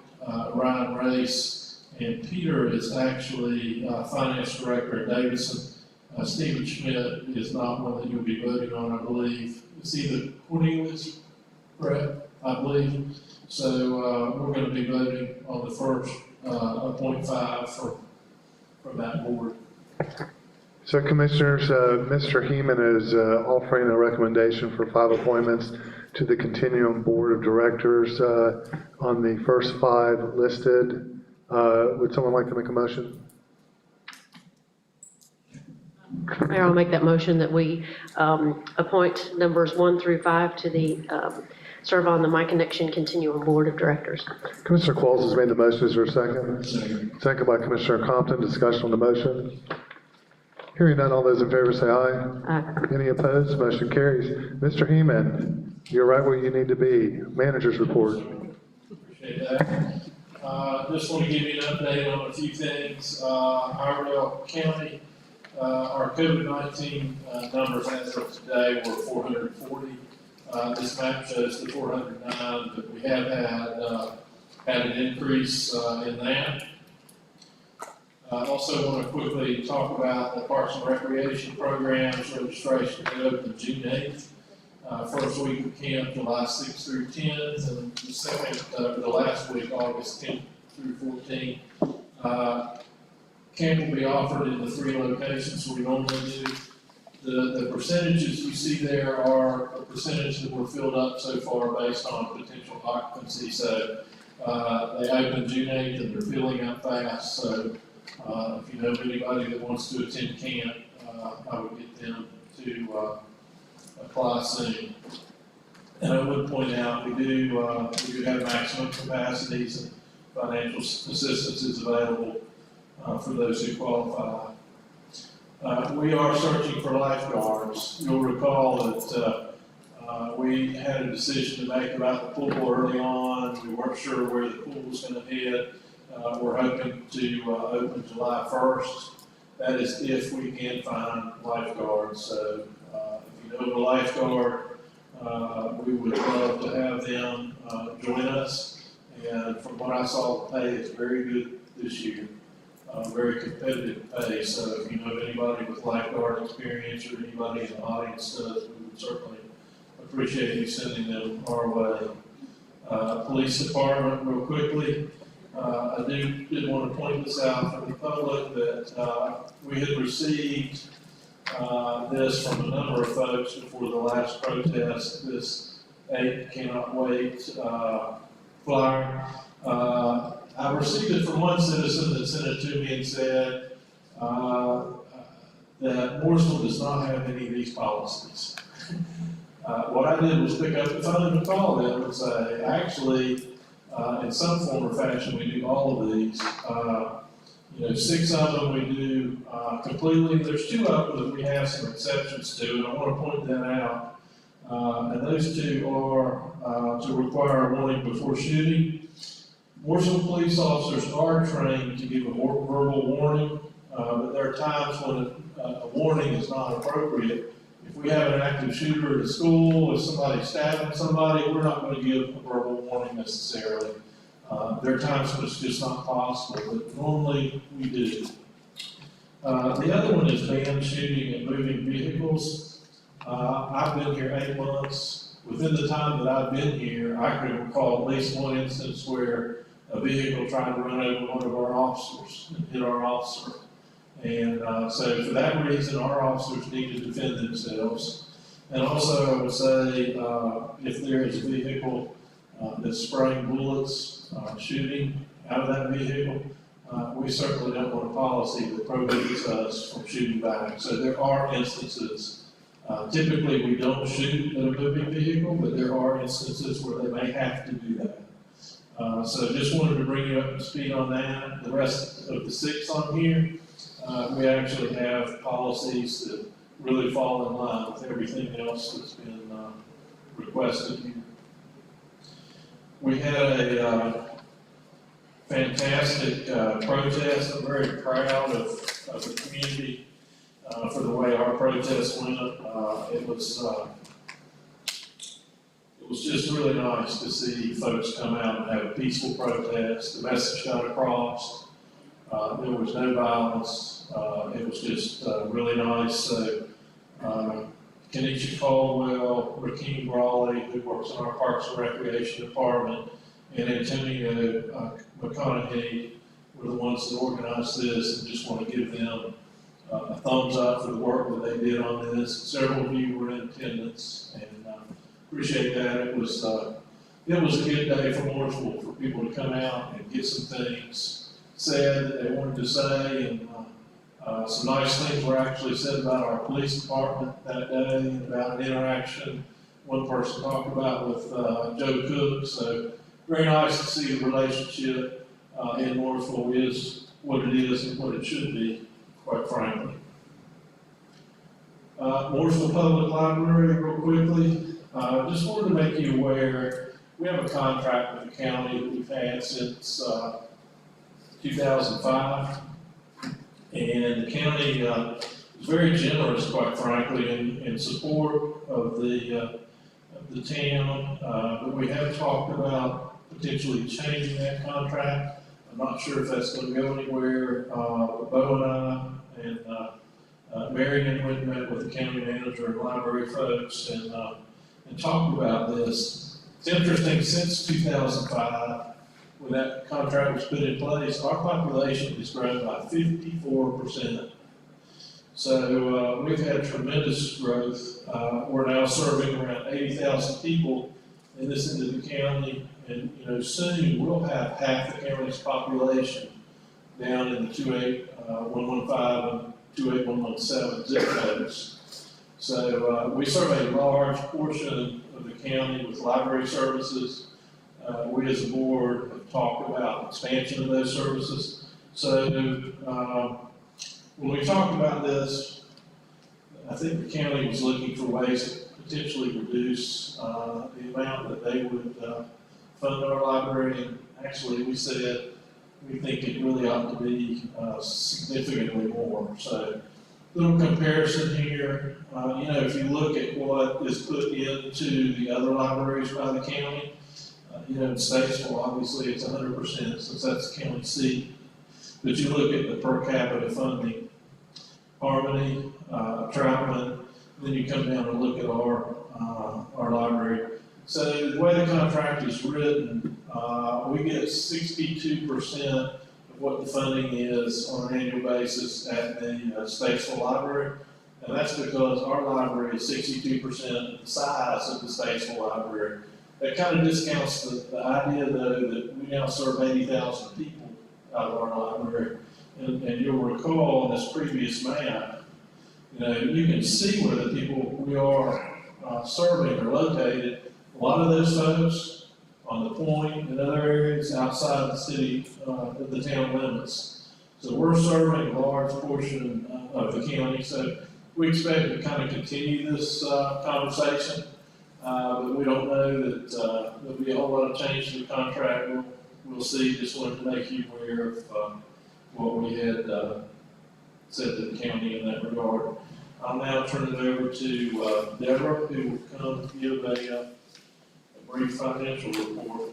Ryan Race, and Peter is actually Finance Director at Davidson. Stephen Schmidt is not one that you'll be voting on, I believe. It's either Cornelius, Brett, I believe. So we're going to be voting on the first appoint 5 from that board. So Commissioners, Mr. Heeman is offering a recommendation for 5 appointments to the Continuum Board of Directors on the first 5 listed. Would someone like to make a motion? Mayor, I'll make that motion that we appoint numbers 1 through 5 to the serve on the My Connection Continuum Board of Directors. Commissioner Qualls has made the motion. Is there a second? Second by Commissioner Compton. Discussion on the motion. Hearing none, all those in favor say aye. Aye. Any opposed? Motion carries. Mr. Heeman, you're right where you need to be. Manager's report. Appreciate that. Just want to give you an update on a few things. Iredell County, our COVID-19 numbers as of today were 440. This map shows the 409, but we have had an increase in that. I also want to quickly talk about the Parks and Recreation programs. Registration will open June 8th. First week of camp, July 6th through 10th, and the last week, August 10th through 14th. Camp will be offered in the 3 locations we normally do. The percentages you see there are a percentage that were filled up so far based on potential occupancy. So they open June 8th and they're filling up fast. So if you know anybody that wants to attend camp, I would get them to apply soon. And I would point out, we do have maximum capacities and financial assistance is available for those who qualify. We are searching for lifeguards. You'll recall that we had a decision to make about the pool early on. We weren't sure where the pool was going to head. We're hoping to open July 1st. That is if we can find lifeguards. So if you know of a lifeguard, we would love to have them join us. And from what I saw, the pay is very good this year. Very competitive pay, so if you know of anybody with lifeguard experience or anybody in the audience does, we would certainly appreciate you sending them our way. Police department, real quickly, I did want to point this out for the public that we had received this from a number of folks before the last protest, this 8 Cannot Wait flyer. I received it from one citizen that sent it to me and said that Mooresville does not have any of these policies. What I did was pick up the phone and call them and say, actually, in some form or fashion, we do all of these. 6 of them we do completely. There's 2 of them that we have some exceptions to, and I want to point that out. And those 2 are to require a warning before shooting. Mooresville police officers are trained to give a verbal warning, but there are times when a warning is not appropriate. If we have an active shooter at a school, if somebody's stabbing somebody, we're not going to give a verbal warning necessarily. There are times when it's just not possible, but normally we do. The other one is banned shooting and moving vehicles. I've been here 8 months. Within the time that I've been here, I can recall at least one instance where a vehicle tried to run over one of our officers and hit our officer. And so for that reason, our officers need to defend themselves. And also I would say if there is a vehicle that's spraying bullets, shooting, out of that vehicle, we certainly don't want a policy that prohibits us from shooting back. So there are instances, typically we don't shoot at a moving vehicle, but there are instances where they may have to do that. So just wanted to bring you up to speed on that. The rest of the 6 on here, we actually have policies that really fall in line with everything else that's been requested here. We had a fantastic protest. I'm very proud of the community for the way our protest went. It was just really nice to see folks come out and have a peaceful protest. The message got across. There was no violence. It was just really nice. So, Kenesha Caldwell, Rakeem Brawley, who works in our Parks and Recreation Department, and Antonio McConaughey were the ones that organized this, and just want to give them a thumbs up for the work that they did on this. Several of you were in attendance, and appreciate that. It was a good day for Mooresville, for people to come out and get some things said that they wanted to say, and some nice things were actually said about our police department that day, and about an interaction one person talked about with Joe Cook. So very nice to see the relationship in Mooresville is what it is and what it should be, quite frankly. Mooresville Public Library, real quickly. Just wanted to make you aware, we have a contract with the county that we've had since 2005. And the county is very generous, quite frankly, in support of the town. But we have talked about potentially changing that contract. I'm not sure if that's going to go anywhere. Bo and I and Marion went and met with the county manager and library folks and talked about this. It's interesting, since 2005, when that contract was put in place, our population has grown by 54%. So we've had tremendous growth. We're now serving around 80,000 people in this end of the county, and soon we'll have half the county's population down in the 28115 and 28117 zip codes. So we serve a large portion of the county with library services. We as a board have talked about expansion of those services. So when we talked about this, I think the county was looking for ways to potentially reduce the amount that they would fund our library. And actually, we said we think it really ought to be significantly more. So, little comparison here. If you look at what is put into the other libraries by the county, in Statesville, obviously it's 100% since that's the county seat. But you look at the per capita funding, Harmony, Troutman, then you come down and look at our library. So the way the contract is written, we get 62% of what the funding is on an annual basis at the Statesville Library. And that's because our library is 62% of the size of the Statesville Library. That kind of discounts the idea, though, that we now serve 80,000 people out of our library. And you'll recall in this previous map, you can see where the people we are serving are located. A lot of those folks on the point and other areas outside the city, of the town limits. So we're serving a large portion of the county. So we expect to kind of continue this conversation. But we don't know that there'll be a whole lot of change to the contract. We'll see. Just wanted to make you aware of what we had said to the county in that regard. I'll now turn it over to Deborah, who will come give a brief financial report.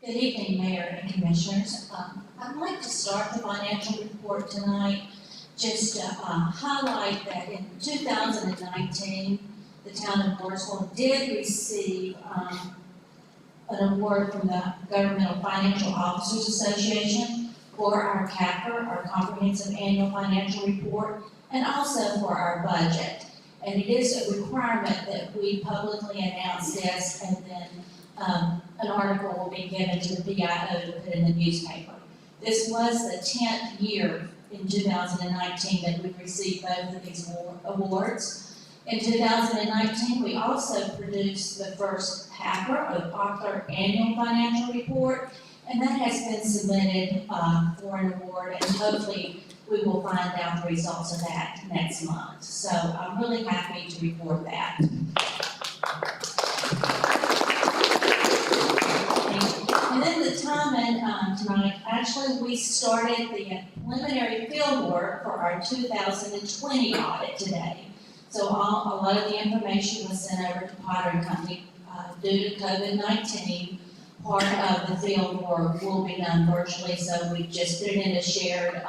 Good evening, Mayor and Commissioners. I'd like to start the financial report tonight just to highlight that in 2019, the town of Mooresville did receive an award from the Governmental Financial Officers Association for our CAFR, our Comprehensive Annual Financial Report, and also for our budget. And it is a requirement that we publicly announce this, and then an article will be given to the BIO to put in the newspaper. This was the 10th year in 2019 that we received both of these awards. In 2019, we also produced the first PAPR, or Author Annual Financial Report, and that has been submitted for an award, and hopefully we will find out the results of that next month. So I'm really happy to report that. And then the timing tonight, actually we started the preliminary field work for our 2020 audit today. So a lot of the information was sent over to Potter & Company due to COVID-19. Part of the field work will be done virtually, so we just put it in a shared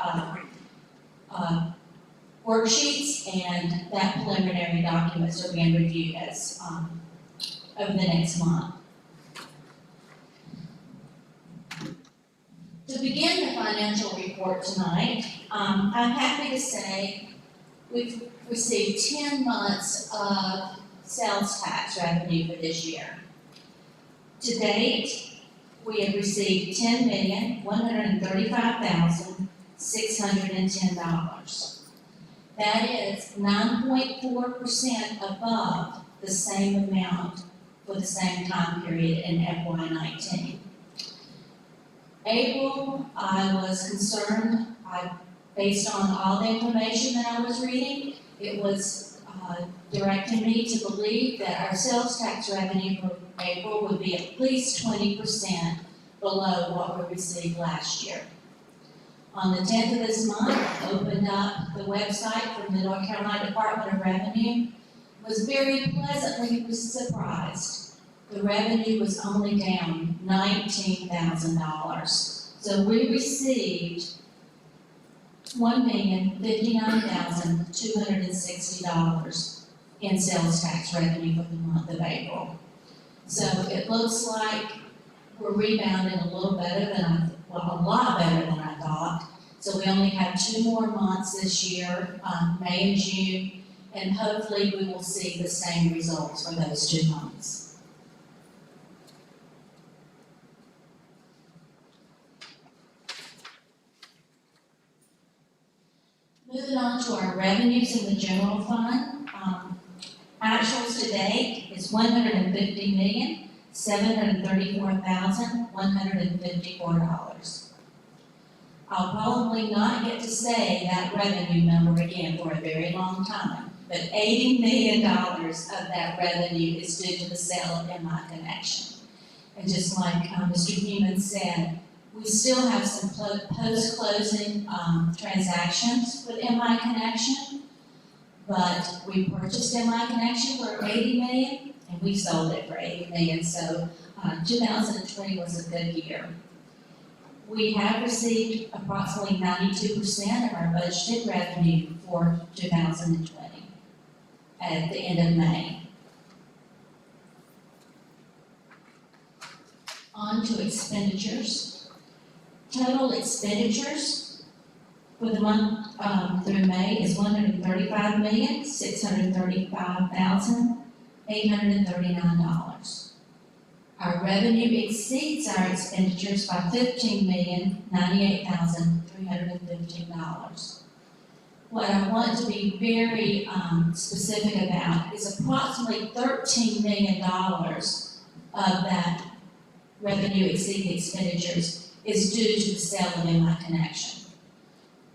worksheets, and that preliminary documents are being reviewed as over the next month. To begin the financial report tonight, I'm happy to say we've received 10 months of sales tax revenue for this year. To date, we have received $10,135,610. That is 9.4% above the same amount for the same time period in FY19. April, I was concerned, based on all the information that I was reading, it was directing me to believe that our sales tax revenue for April would be at least 20% below what we received last year. On the 10th of this month, I opened up the website from the North Carolina Department of Revenue, was very pleasantly surprised. The revenue was only down $19,000. So we received $1,059,260 in sales tax revenue for the month of April. So it looks like we're rebounding a little better than a lot better than I thought. So we only have 2 more months this year, May and June, and hopefully we will see the same results for those 2 months. Moving on to our revenues in the general fund. Actuals to date is $150,734,154. I'll probably not get to say that revenue number again for a very long time, but $80 million of that revenue is due to the sale of MI Connection. And just like Mr. Human said, we still have some post-closing transactions with MI Connection, but we purchased MI Connection for $80 million, and we sold it for $80 million, so 2020 was a good year. We have received approximately 92% of our budgeted revenue for 2020 at the end of May. On to expenditures. Total expenditures for the month through May is $135,635,839. Our revenue exceeds our expenditures by $15,098,315. What I want to be very specific about is approximately $13 million of that revenue exceeding expenditures is due to the sale of MI Connection.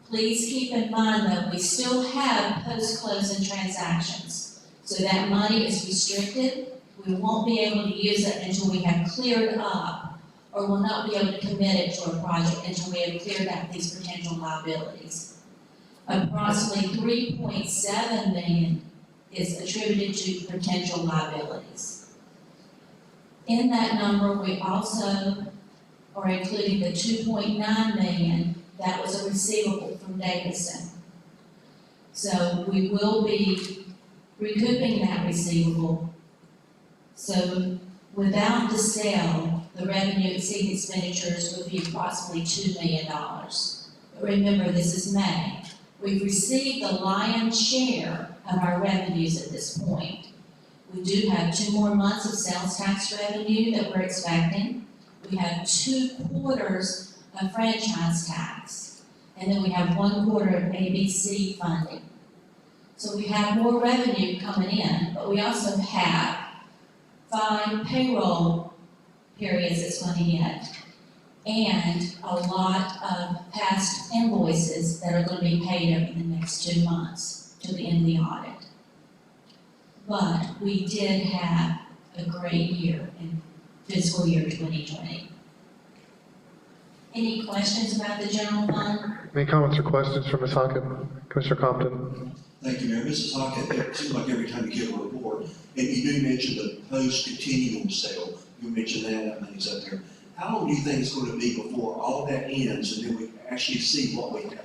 Please keep in mind that we still have post-closing transactions, so that money is restricted. We won't be able to use it until we have cleared up, or will not be able to commit it to a project until we have cleared up these potential liabilities. Approximately $3.7 million is attributed to potential liabilities. In that number, we also are including the $2.9 million that was a receivable from Davidson. So we will be recouping that receivable. So without the sale, the revenue exceeding expenditures would be approximately $2 million. But remember, this is May. We've received the lion's share of our revenues at this point. We do have 2 more months of sales tax revenue that we're expecting. We have 2 quarters of franchise tax, and then we have 1 quarter of ABC funding. So we have more revenue coming in, but we also have 5 payroll periods that's going to hit, and a lot of past invoices that are going to be paid over the next 2 months to the end of the audit. But we did have a great year in fiscal year 2020. Any questions about the general fund? Any comments or questions from Ms. Hocken? Commissioner Compton? Thank you, Mayor. Mrs. Hockett, it seems like every time you give a report, and you do mention the post-continuum sale, you mentioned that money's up there. How long do you think it's going to be before all that ends and then we actually see what we have left?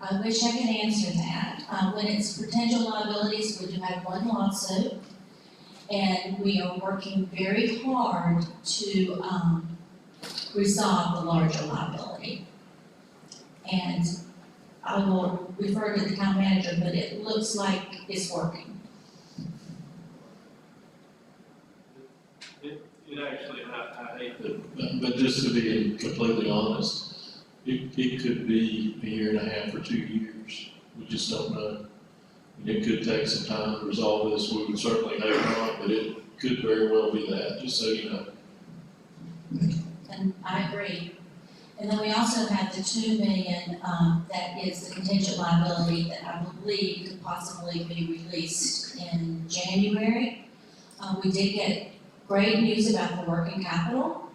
I wish I could answer that. When it's potential liabilities, we do have 1 lawsuit, and we are working very hard to resolve the larger liability. And I will refer to the town manager, but it looks like it's working. It actually, I hate to, but just to be completely honest, it could be a year and a half or 2 years. We just don't know. It could take some time to resolve this. We would certainly hope not, but it could very well be that, just so you know. And I agree. And then we also have the $2 million, that is the contingent liability that I believe could possibly be released in January. We did get great news about the working capital.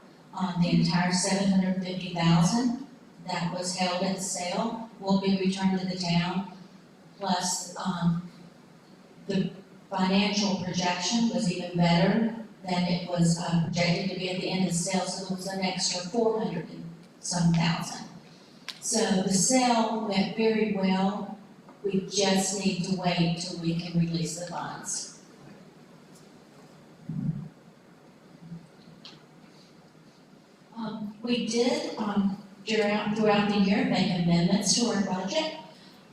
The entire $750,000 that was held at the sale will be returned to the town. Plus, the financial projection was even better than it was projected to be at the end of the sale, so it was an extra $400,000 and some thousand. So the sale went very well. We just need to wait till we can release the funds. We did, throughout the year, make amendments to our budget.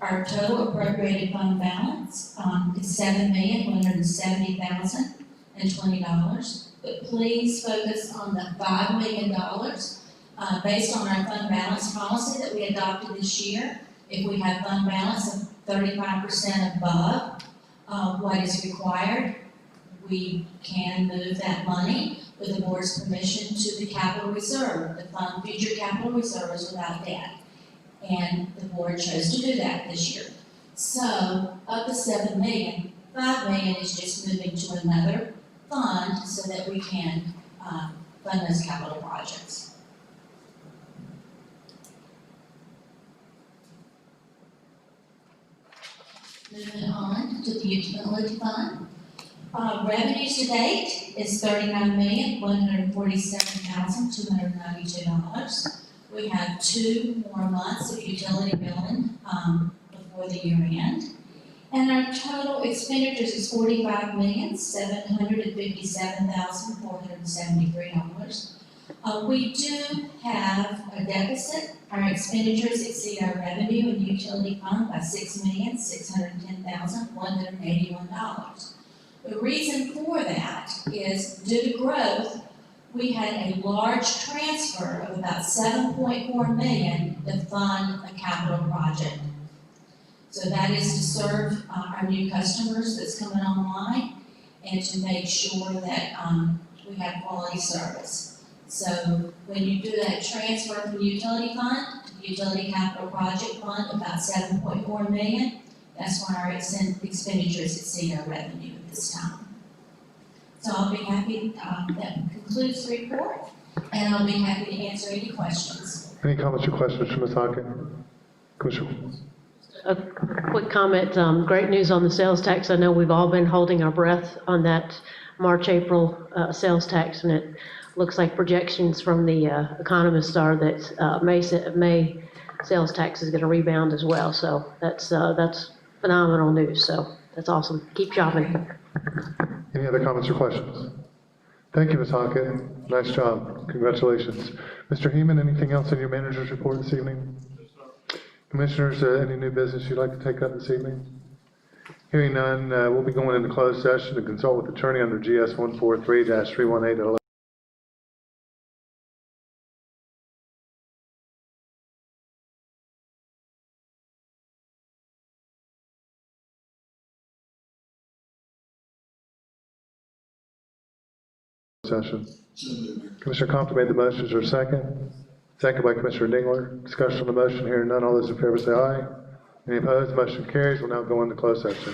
Our total appropriated fund balance is $7,170,020. But please focus on the $5 million based on our fund balance policy that we adopted this year. If we have fund balance of 35% above what is required, we can move that money with the board's permission to the capital reserve, the fund future capital reserves without debt. And the board chose to do that this year. So of the $7 million, $5 million is just moving to another fund so that we can fund those capital projects. Moving on to the utility fund. Revenues to date is $39,147,292. We have 2 more months of utility billing before the year end. And our total expenditures is $45,757,473. We do have a deficit. Our expenditures exceed our revenue in the utility fund by $6,610,181. The reason for that is due to growth, we had a large transfer of about $7.4 million to fund a capital project. So that is to serve our new customers that's coming online and to make sure that we have quality service. So when you do that transfer from the utility fund to the utility capital project fund, about $7.4 million, that's when our expenditures exceed our revenue at this time. So I'll be happy, that concludes the report, and I'll be happy to answer any questions. Any comments or questions from Ms. Hocken? Commissioner? A quick comment, great news on the sales tax. I know we've all been holding our breath on that March, April sales tax, and it looks like projections from the economists are that May sales tax is gonna rebound as well. So that's phenomenal news, so that's awesome. Keep shopping. Any other comments or questions? Thank you, Ms. Hockett. Nice job. Congratulations. Mr. Heeman, anything else in your manager's report this evening? Commissioners, any new business you'd like to take up this evening? Hearing none, we'll be going into closed session to consult with attorney under GS 143-318. Session. Commissioner Compton made the motion. Is there a second? Second by Commissioner Dingler. Discussion on the motion. Hearing none. All those in favor say aye. Any opposed? Motion carries. We'll now go into closed session.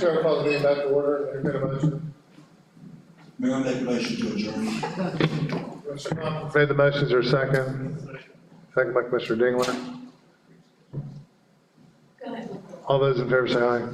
Chair, call the meeting back to order, entertain a motion. Mayor, I make a motion to adjourn. Commissioner Coppins made the motions, or second? Second by Commissioner Dingler. Go ahead. All those in favor say aye.